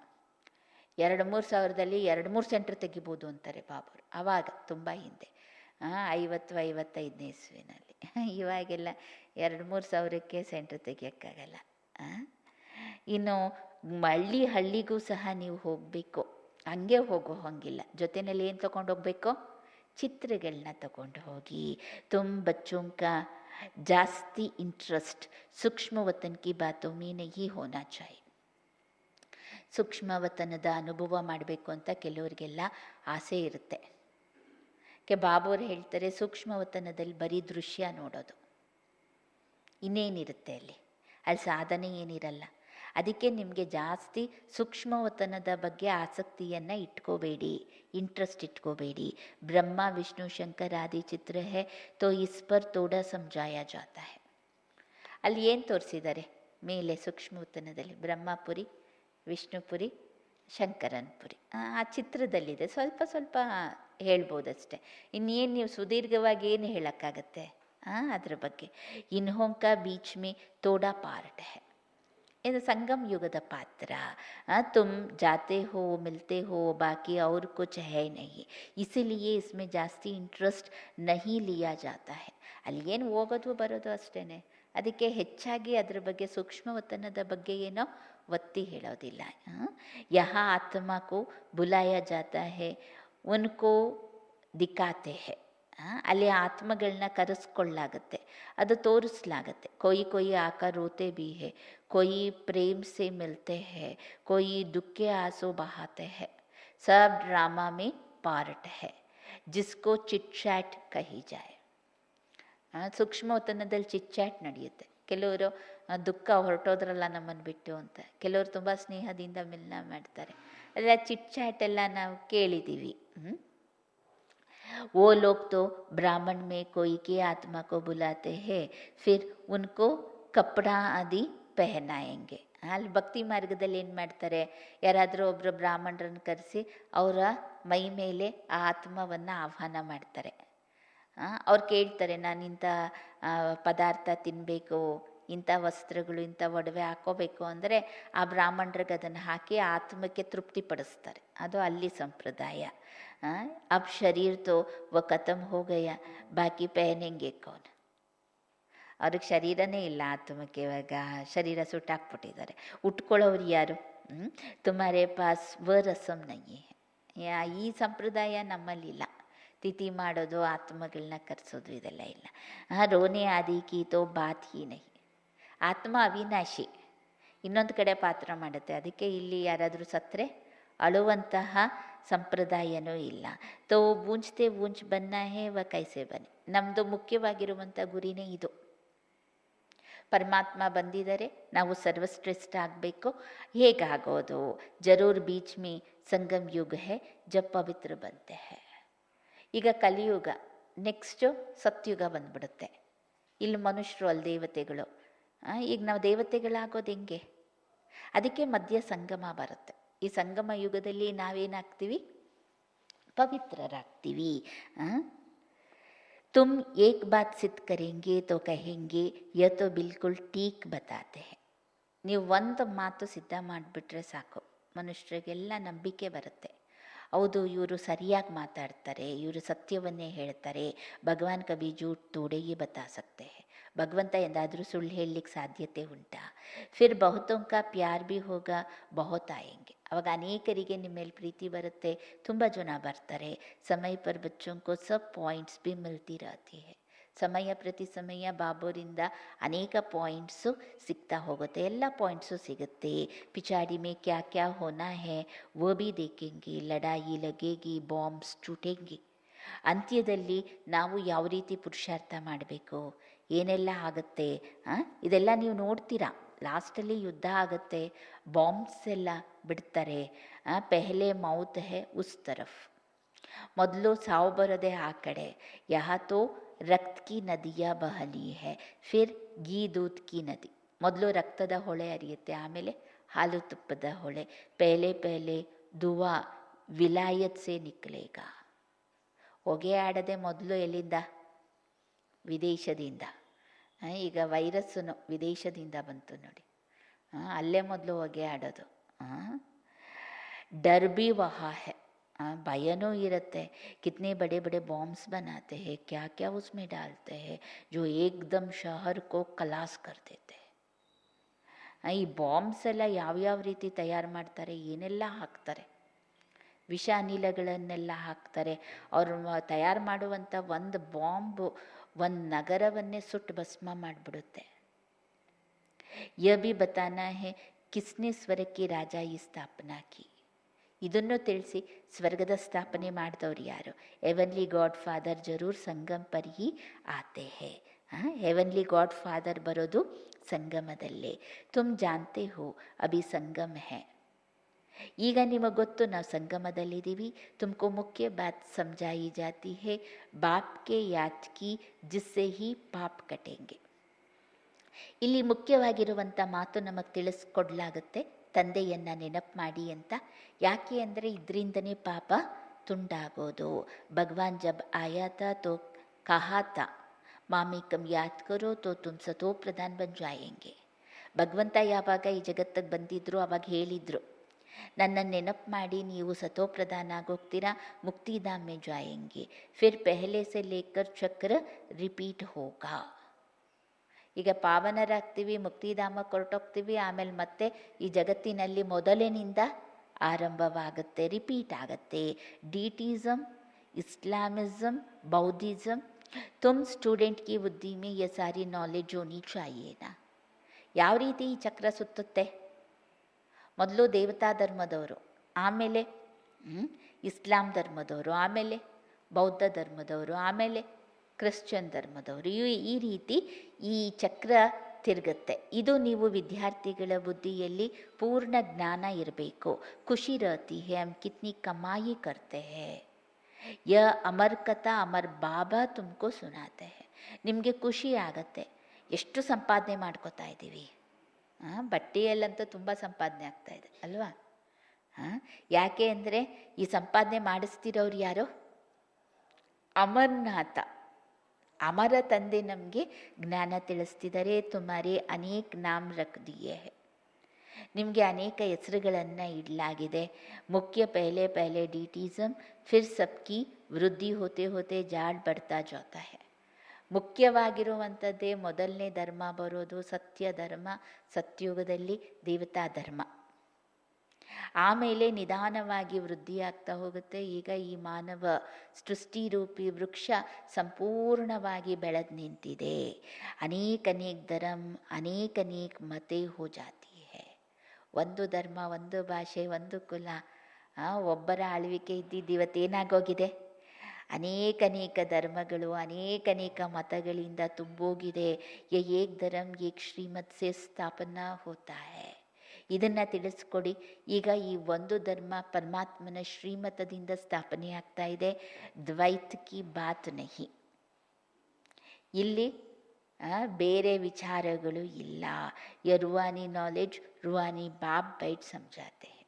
2-3 ಸಾವಿರದಲ್ಲಿ 2-3 ಸೆಂಟರ್ ತೆಗಿಬೋದು ಅಂತಾರೆ ಬಾಬರು. ಆವಾಗ ತುಂಬ ಹಿಂದೆ 50-55ನೇ ಇಸ್ವಿನಲ್ಲಿ. ಇವಾಗೆಲ್ಲ 2-3 ಸಾವಿರಕ್ಕೆ ಸೆಂಟರ್ ತೆಗಿಯೋಕ್ಕಾಗಲ್ಲ. ಇನ್ನು ಹಳ್ಳಿಗೂ ಸಹ ನೀವು ಹೋಗಬೇಕು. ಹಂಗೆ ಹೋಗೋ ಹಂಗಿಲ್ಲ, ಜೊತೆಯಲ್ಲಿ ಏನು ತೊಗೊಂಡು ಹೋಗಬೇಕು? ಚಿತ್ರಗಳನ್ನ ತಗೊಂಡು ಹೋಗಿ. ತುಮ್ ಬಚ್ಚೋಂ ಕಾ ಜಾಸ್ತಿ ಇಂಟ್ರೆಸ್ಟ್ ಸೂಕ್ಷ್ಮ ವತನ್ ಕಿ ಬಾತೋ ಮೇ ನಹೀ ಹೋನಾ ಚಾಹಿಯೆ. ಸೂಕ್ಷ್ಮವತನದ ಅನುಭವ ಮಾಡಬೇಕು ಅಂತ ಕೆಲವರಿಗೆಲ್ಲ ಆಸೆ ಇರುತ್ತೆ. ಬಾಬುವ್ರು ಹೇಳ್ತಾರೆ, ಸೂಕ್ಷ್ಮವತನದಲ್ಲಿ ಬರೀ ದೃಶ್ಯ ನೋಡೋದು, ಇನ್ನೇನಿರುತ್ತೆ ಅಲ್ಲಿ ಸಾಧನೆ ಏನಿರಲ್ಲ. ಅದಕ್ಕೆ ನಿಮಗೆ ಜಾಸ್ತಿ ಸೂಕ್ಷ್ಮವತನದ ಬಗ್ಗೆ ಆಸಕ್ತಿಯನ್ನು ಇಟ್ಕೋಬೇಡಿ, ಇಂಟ್ರೆಸ್ಟ್ ಇಟ್ಕೋಬೇಡಿ. ಬ್ರಹ್ಮ ವಿಷ್ಣು ಶಂಕರ್ ಆದಿ ಚಿತ್ರ ಹೇ ತೋ ಇಸ್ ಪರ್ ತೋಡಾ ಸಮಜಾಯಾ ಜಾತಾ ಹೈ. ಅಲ್ಲಿ ಏನು ತೋರಿಸಿದ್ದಾರೆ ಮೇಲೆ ಸೂಕ್ಷ್ಮವತನದಲ್ಲಿ? ಬ್ರಹ್ಮಪುರಿ, ವಿಷ್ಣುಪುರಿ, ಶಂಕರನ್ಪುರಿ ಆ ಚಿತ್ರದಲ್ಲಿದೆ. ಸ್ವಲ್ಪ ಹೇಳ್ಬೋದಷ್ಟೆ. ಇನ್ನೇನು ನೀವು ಸುದೀರ್ಘವಾಗಿ ಏನು ಹೇಳೋಕ್ಕಾಗತ್ತೆ ಅದ್ರ ಬಗ್ಗೆ? ಇನ್ಹೋಂಕ ಬೀಚ್ ಮೇ ತೋಡಾ ಪಾರ್ಟ್ ಹೈ. ಇದು ಸಂಗಮ್ ಯುಗದ ಪಾತ್ರ. ತುಮ್ ಜಾತೆ ಹೋ ಮಿಲ್ತೆ ಹೋ ಬಾಕಿ ಅವ್ರ ಕುಚ್ ಹೈ ನಹಿ, ಇಸಿಲಿಯೇ ಇಸ್ಮೇ ಜಾಸ್ತಿ ಇಂಟ್ರೆಸ್ಟ್ ನಹಿ ಲಿಯಾ ಜಾತಾ ಹೈ. ಅಲ್ಲಿ ಏನು ಹೋಗೋದು ಬರೋದು ಅಷ್ಟೇ. ಅದಕ್ಕೆ ಹೆಚ್ಚಾಗಿ ಅದ್ರ ಬಗ್ಗೆ ಸೂಕ್ಷ್ಮವತನದ ಬಗ್ಗೆ ಏನೋ ಒತ್ತಿ ಹೇಳೋದಿಲ್ಲ. ಯಹ ಆತ್ಮ ಕೋ ಬುಲಾಯ ಜಾತಾ ಹೈ ಉನ್ಕೋ ದಿಕ್ಕಾತೆ ಹೈ. ಅಲ್ಲಿ ಆತ್ಮಗಳನ್ನ ಕರೆಸ್ಕೊಳ್ಳಾಗತ್ತೆ, ಅದು ತೋರಿಸ್ಲಾಗತ್ತೆ. ಕೊಯ್ ಆಕರ್ ರೋತೆ ಬಿ ಹೈ, ಕೊಯ್ ಪ್ರೇಮ್ ಸೆ ಮಿಲ್ತೆ ಹೈ, ಕೊಯ್ ದುಃಖೆ ಆಸೋ ಬಹಾತೆ ಹೈ. ಸಬ್ ಡ್ರಾಮಾ ಮೇ ಪಾರ್ಟ್ ಹೈ ಜಿಸ್ಕೋ ಚಿಟ್ ಚಾಟ್ ಕಹಿ ಜಾಯ್. ಸೂಕ್ಷ್ಮವತನದಲ್ಲಿ ಚಿಟ್ ಚಾಟ್ ನಡೆಯುತ್ತೆ. ಕೆಲವರು ದುಃಖ ಹೊರಟೋದ್ರಲ್ಲ ನಮ್ಮನ್ನು ಬಿಟ್ಟು ಅಂತ, ಕೆಲವರು ತುಂಬ ಸ್ನೇಹದಿಂದ ಮಿಲನ ಮಾಡ್ತಾರೆ. ಅಲ್ಲ ಚಿಟ್ ಚಾಟ್ ಎಲ್ಲ ನಾವು ಕೇಳಿದ್ದೀವಿ. वो लोग तो ब्राह्मण में कोई के आत्मा को बुलाते हैं, फिर उनको ಕಪ್ಪಡ ಆದಿ ಪೆಹನಾಯಂಗೆ. ಅಲ್ಲಿ ಭಕ್ತಿ ಮಾರ್ಗದಲ್ಲಿ ಏನು ಮಾಡ್ತಾರೆ, ಯಾರಾದರೂ ಒಬ್ಬರು ಬ್ರಾಹ್ಮಣರನ್ನು ಕರೆಸಿ ಅವರ ಮೈ ಮೇಲೆ ಆ ಆತ್ಮವನ್ನು ಆಹ್ವಾನ ಮಾಡ್ತಾರೆ. ಅವ್ರು ಕೇಳ್ತಾರೆ, ನಾನು ಇಂಥ ಪದಾರ್ಥ ತಿನ್ನಬೇಕು, ಇಂಥ ವಸ್ತ್ರಗಳು, ಇಂಥ ಒಡವೆ ಹಾಕೋಬೇಕು ಅಂದರೆ ಆ ಬ್ರಾಹ್ಮಣರಿಗೆ ಅದನ್ನು ಹಾಕಿ ಆತ್ಮಕ್ಕೆ ತೃಪ್ತಿಪಡಿಸ್ತಾರೆ. ಅದು ಅಲ್ಲಿ ಸಂಪ್ರದಾಯ. अब शरीर तो वो खत्म हो गया, बाकी पहनेंगे कौन. ಅವ್ರಿಗೆ ಶರೀರನೇ ಇಲ್ಲ, ಆತ್ಮಕ್ಕೆ ಇವಾಗ ಶರೀರ ಸುಟ್ಟಾಕ್ಬಿಟ್ಟಿದ್ದಾರೆ. ಉಟ್ಕೊಳ್ಳೋರು ಯಾರು? ತುಮಾರೇ ಪಾಸ್ ವ ರಸಂ ನಯ್ಯೇ. ಈ ಸಂಪ್ರದಾಯ ನಮ್ಮಲ್ಲಿಲ್ಲ. ತಿಥಿ ಮಾಡೋದು, ಆತ್ಮಗಳನ್ನ ಕರೆಸೋದು ಇದೆಲ್ಲ ಇಲ್ಲ. ರೋನೆ ಆದಿ ಕೀತೋ ಬಾತ್ ಹಿ ನಹಿ. ಆತ್ಮ ಅವಿನಾಶಿ, ಇನ್ನೊಂದು ಕಡೆ ಪಾತ್ರ ಮಾಡುತ್ತೆ. ಅದಕ್ಕೆ ಇಲ್ಲಿ ಯಾರಾದರೂ ಸತ್ತರೆ ಅಳುವಂತಹ ಸಂಪ್ರದಾಯನೂ ಇಲ್ಲ. ತೋ ಬೂಂಜ್ತೆ ಬೂಂಜ್ ಬನ್ನ ಹೇ ವ ಕೈಸೆ ಬನ್ನಿ. ನಮ್ಮದು ಮುಖ್ಯವಾಗಿರುವಂಥ ಗುರಿನೇ ಇದು. ಪರಮಾತ್ಮ ಬಂದಿದ್ದಾರೆ, ನಾವು ಸರ್ವಶ್ರೇಷ್ಠ ಆಗಬೇಕು. ಹೇಗಾಗೋದು? ಜರೂರ್ ಬೀಚ್ ಮೀ ಸಂಗಮ್ ಯುಗ ಹೇ ಜಬ್ ಪವಿತ್ರ ಬಂತೆ ಹೇ. ಈಗ ಕಲಿಯುಗ, ನೆಕ್ಸ್ಟು ಸತ್ಯುಗ ಬಂದ್ಬಿಡುತ್ತೆ. ಇಲ್ಲಿ ಮನುಷ್ಯರು ಅಲ್ಲಿ ದೇವತೆಗಳು. ಈಗ ನಾವು ದೇವತೆಗಳಾಗೋದು ಹೆಂಗೆ? ಅದಕ್ಕೆ ಮಧ್ಯ ಸಂಗಮ ಬರುತ್ತೆ. ಈ ಸಂಗಮ ಯುಗದಲ್ಲಿ ನಾವೇನಾಗ್ತೀವಿ? ಪವಿತ್ರರಾಗ್ತೀವಿ. ತುಮ್ ಏಕ್ ಬಾತ್ ಸಿದ್ಧ ಕರೆಂಗೆ ತೋ ಕಹೆಂಗೆ ಯ ತೋ ಬಿಲ್ಕುಲ್ ಟೀಕ್ ಬತಾತೆ ಹೈ. ನೀವು ಒಂದು ಮಾತು ಸಿದ್ಧ ಮಾಡಿಬಿಟ್ರೆ ಸಾಕು, ಮನುಷ್ಯರಿಗೆಲ್ಲ ನಂಬಿಕೆ ಬರುತ್ತೆ. ಹೌದು, ಇವರು ಸರಿಯಾಗಿ ಮಾತಾಡ್ತಾರೆ, ಇವರು ಸತ್ಯವನ್ನೇ ಹೇಳ್ತಾರೆ. ಭಗವಾನ್ ಕಭಿ ಜೂಟ್ ತೋಡೆ ಹಿ ಬತಾ ಸಕ್ತೆ ಹೈ. ಭಗವಂತ ಎಂದಾದರೂ ಸುಳ್ಳು ಹೇಳಲಿಕ್ಕೆ ಸಾಧ್ಯತೆ ಉಂಟಾ? ಫಿರ್ ಬಹುತೋಂ ಕಾ ಪ್ಯಾರ್ ಭಿ ಹೋಗಾ, ಬಹುತ್ ಆಯೆಂಗೆ. ಅವಾಗ ಅನೇಕರಿಗೆ ನಿಮ್ಮ ಮೇಲೆ ಪ್ರೀತಿ ಬರುತ್ತೆ, ತುಂಬ ಜನ ಬರ್ತಾರೆ. ಸಮಯ ಪರ್ ಬಚ್ಚೋಂ ಕೋ ಸಬ್ ಪಾಯಿಂಟ್ಸ್ ಭಿ ಮಿಲ್ತಿ ರಹತಿ ಹೈ. ಸಮಯ ಪ್ರತಿ ಸಮಯ ಬಾಬೋರಿಂದ ಅನೇಕ ಪಾಯಿಂಟ್ಸು ಸಿಗ್ತಾ ಹೋಗುತ್ತೆ. ಎಲ್ಲ ಪಾಯಿಂಟ್ಸು ಸಿಗುತ್ತೆ. ಪಿಚಾಡಿ ಮೇ ಕ್ಯಾ ಕ್ಯಾ ಹೋನಾ ಹೈ ವೋ ಭಿ ದೇಖೆಂಗೆ. ಲಡಾಯಿ ಲಗೇಗಿ, ಬಾಂಬ್ಸ್ ಟೂಟೆಂಗೆ. ಅಂತ್ಯದಲ್ಲಿ ನಾವು ಯಾವ ರೀತಿ ಪುರುಷಾರ್ಥ ಮಾಡಬೇಕು, ಏನೆಲ್ಲ ಆಗುತ್ತೆ, ಇದೆಲ್ಲ ನೀವು ನೋಡ್ತೀರಾ. ಲಾಸ್ಟಲ್ಲಿ ಯುದ್ಧ ಆಗುತ್ತೆ, ಬಾಂಬ್ಸ್ ಎಲ್ಲ ಬಿಡ್ತಾರೆ. ಪೆಹಲೆ ಮೌತ್ ಹೇ ಉಸ್ ತರಫ್. ಮೊದಲು ಸಾವು ಬರೋದೆ ಆ ಕಡೆ. ಯಹ ತೋ ರಕ್ತ ಕಿ ನದಿಯ ಬಹಲಿ ಹೇ, ಫಿರ್ ಗೀ ದೂತ್ ಕಿ ನದಿ. ಮೊದಲು ರಕ್ತದ ಹೊಳೆ ಹರಿಯುತ್ತೆ, ಆಮೇಲೆ ಹಾಲು ತುಪ್ಪದ ಹೊಳೆ. ಪೆಹಲೆ ಪೆಹಲೆ ದುವಾ ವಿಲಾಯತ್ ಸೆ ನಿಕ್ಲೇಗ. ಹೊಗೆ ಆಡದೆ ಮೊದಲು ಎಲ್ಲಿಂದ? ವಿದೇಶದಿಂದ. ಈಗ ವೈರಸ್ಸು ವಿದೇಶದಿಂದ ಬಂತು ನೋಡಿ, ಅಲ್ಲೇ ಮೊದಲು ಹೊಗೆ ಆಡೋದು. डर भी वहाँ है, भयनೂ ಇರುತ್ತೆ. कितने बड़े बड़े बॉम्ब्स बनाते हैं, क्या क्या उसमें डालते हैं जो एकदम शहर को खलास कर देते हैं. ಈ ಬಾಂಬ್ಸ್ ಎಲ್ಲ ಯಾವ್ಯಾವ ರೀತಿ ತಯಾರು ಮಾಡ್ತಾರೆ, ಏನೆಲ್ಲ ಹಾಕ್ತಾರೆ, ವಿಷ ಅನಿಲಗಳನ್ನೆಲ್ಲ ಹಾಕ್ತಾರೆ. ಅವರು ತಯಾರು ಮಾಡುವಂಥ ಒಂದು ಬಾಂಬು ಒಂದು ನಗರವನ್ನೇ ಸುಟ್ಟು ಭಸ್ಮ ಮಾಡಿಬಿಡುತ್ತೆ. ಯ ಭಿ ಬತಾನಾ ಹೇ ಕಿಸ್ನೆ ಸ್ವರ್ಗಕ್ಕೆ ರಾಜ ಈ ಸ್ಥಾಪನಾ ಕಿ. ಇದನ್ನು ತಿಳಿಸಿ ಸ್ವರ್ಗದ ಸ್ಥಾಪನೆ ಮಾಡಿದವ್ರು ಯಾರು? ಹೆವನ್ಲಿ ಗಾಡ್ ಫಾದರ್ ಜರೂರ್ ಸಂಗಮ್ ಪರ್ ಹಿ ಆತೆ ಹೇ. ಹೆವನ್ಲಿ ಗಾಡ್ ಫಾದರ್ ಬರೋದು ಸಂಗಮದಲ್ಲೇ. ತುಮ್ ಜಾನ್ತೆ ಹೋ ಅಭಿ ಸಂಗಮ್ ಹೇ. ಈಗ ನಿಮಗೆ ಗೊತ್ತು ನಾವು ಸಂಗಮದಲ್ಲಿದ್ದೀವಿ. ತುಮಕೋ ಮುಖ್ಯ ಬಾತ್ ಸಮझाई जाती है, बाप के याद की जिससे ही पाप कटेंगे. ಇಲ್ಲಿ ಮುಖ್ಯವಾಗಿರುವಂಥ ಮಾತು ನಮಗೆ ತಿಳಿಸ್ಕೊಡ್ಲಾಗುತ್ತೆ, ತಂದೆಯನ್ನು ನೆನಪು ಮಾಡಿ ಅಂತ. ಯಾಕೆ ಅಂದರೆ ಇದರಿಂದನೇ ಪಾಪ ತುಂಡಾಗೋದು. ಭಗವಾನ್ ಜಬ್ ಆಯಾತ ತೋ ಕಹಾತ ಮಾಮಿಕಂ ಯಾದ್ ಕರೋ ತೋ ತುಮ್ ಸತೋ ಪ್ರಧಾನ್ ಬನ್ ಜಾಯೆಂಗೆ. ಭಗವಂತ ಯಾವಾಗ ಈ ಜಗತ್ತಿಗೆ ಬಂದಿದ್ರು ಅವಾಗ ಹೇಳಿದರು, ನನ್ನನ್ನು ನೆನಪು ಮಾಡಿ ನೀವು ಸತೋಪ್ರಧಾನ ಆಗೋಗ್ತೀರಾ, ಮುಕ್ತಿಧಾಮ್ ಮೇ ಜಾಯೆಂಗೆ. ಫಿರ್ ಪೆಹಲೆ ಸೆ ಲೇಕರ್ ಚಕ್ರ ರಿಪೀಟ್ ಹೋಗಾ. ಈಗ ಪಾವನರಾಗ್ತೀವಿ, ಮುಕ್ತಿಧಾಮಕ್ಕೆ ಹೊರಟೋಗ್ತೀವಿ, ಆಮೇಲೆ ಮತ್ತೆ ಈ ಜಗತ್ತಿನಲ್ಲಿ ಮೊದಲಿನಿಂದ ಆರಂಭವಾಗುತ್ತೆ, ರಿಪೀಟ್ ಆಗುತ್ತೆ. डीटीज़म, इस्लामिज़म, बौद्धिज़म, तुम स्टूडेंट की बुद्धि में ये सारी नॉलेज होनी चाहिए ना. ಯಾವ ರೀತಿ ಈ ಚಕ್ರ ಸುತ್ತುತ್ತೆ? ಮೊದಲು ದೇವತಾ ಧರ್ಮದವರು, ಆಮೇಲೆ ಇಸ್ಲಾಂ ಧರ್ಮದವರು, ಆಮೇಲೆ ಬೌದ್ಧ ಧರ್ಮದವರು, ಆಮೇಲೆ ಕ್ರಿಶ್ಚಿಯನ್ ಧರ್ಮದವರು. ಈ ರೀತಿ ಈ ಚಕ್ರ ತಿರುಗುತ್ತೆ. ಇದು ನೀವು ವಿದ್ಯಾರ್ಥಿಗಳ ಬುದ್ಧಿಯಲ್ಲಿ ಪೂರ್ಣ ಜ್ಞಾನ ಇರಬೇಕು. ಖುಷಿ ರಹತಿ ಹೇ ಹಮ್ ಕಿತ್ನಿ ಕಮಾಯಿ ಕರ್ತೆ ಹೇ. ಯ ಅಮರ್ ಕಥಾ ಅಮರ್ ಬಾಬಾ ತುಮಕೋ ಸುನಾತೆ ಹೇ. ನಿಮಗೆ ಖುಷಿ ಆಗತ್ತೆ. ಎಷ್ಟು ಸಂಪಾದನೆ ಮಾಡ್ಕೋತಾ ಇದ್ದೀವಿ. ಬಟ್ಟೆಯಲ್ಲಂತೂ ತುಂಬ ಸಂಪಾದನೆ ಆಗ್ತಾ ಇದೆ ಅಲ್ವಾ. ಯಾಕೆ ಅಂದರೆ ಈ ಸಂಪಾದನೆ ಮಾಡಿಸ್ತಿರೋರು ಯಾರು? ಅಮರ್ನಾಥ, ಅಮರ ತಂದೆ ನಮಗೆ ಜ್ಞಾನ ತಿಳಿಸ್ತಿದ್ದಾರೆ. ತುಮಾರೇ ಅನೇಕ ನಾಮ್ ರಖ್ ದಿಯೇ ಹೈ. ನಿಮಗೆ ಅನೇಕ ಹೆಸರುಗಳನ್ನು ಇಡಲಾಗಿದೆ. ಮುಖ್ಯ ಪಹಲೆ ಪಹಲೆ ಡಿಟಿಸಮ್, ಫಿರ್ ಸಬ್ಕಿ ವೃದ್ಧಿ ಹೋತೆ ಹೋತೆ ಜಾಡ್ ಬಡ್ತಾ ಜಾತಾ ಹೈ. ಮುಖ್ಯವಾಗಿರುವಂಥದ್ದೇ ಮೊದಲನೇ ಧರ್ಮ ಬರೋದು ಸತ್ಯ ಧರ್ಮ, ಸತ್ಯುಗದಲ್ಲಿ ದೇವತಾ ಧರ್ಮ. ಆಮೇಲೆ ನಿಧಾನವಾಗಿ ವೃದ್ಧಿ ಆಗ್ತಾ ಹೋಗುತ್ತೆ. ಈಗ ಈ ಮಾನವ ಸೃಷ್ಟಿರೂಪಿ ವೃಕ್ಷ ಸಂಪೂರ್ಣವಾಗಿ ಬೆಳೆದು ನಿಂತಿದೆ. ಅನೇಕ ಧರ್ಮ ಅನೇಕ ಮತೆ ಹೋ ಜಾತಿ ಹೈ. ಒಂದು ಧರ್ಮ, ಒಂದು ಭಾಷೆ, ಒಂದು ಕುಲ, ಒಬ್ಬರ ಆಳ್ವಿಕೆ ಇದ್ದಿದ್ದು ಇವತ್ತೇನಾಗೋಗಿದೆ? ಅನೇಕ ಧರ್ಮಗಳು, ಅನೇಕ ಮತಗಳಿಂದ ತುಂಬೋಗಿದೆ. ಏಕ್ ಧರ್ಮ ಏಕ್ ಶ್ರೀಮತ್ ಸೆ ಸ್ಥಾಪನಾ ಹೋತಾ ಹೈ. ಇದನ್ನು ತಿಳಿಸ್ಕೊಡಿ. ಈಗ ಈ ಒಂದು ಧರ್ಮ ಪರಮಾತ್ಮನ ಶ್ರೀಮತದಿಂದ ಸ್ಥಾಪನೆ ಆಗ್ತಾ ಇದೆ. ದ್ವೈತ್ ಕಿ ಬಾತ್ ನಹಿ. ಇಲ್ಲಿ ಬೇರೆ ವಿಚಾರಗಳು ಇಲ್ಲ. ಯ ರೂಹಾನಿ ನಾಲೆಡ್ಜ್ ರೂಹಾನಿ ಬಾಪ್ ಬೈಟ್ ಸಮझाते हैं.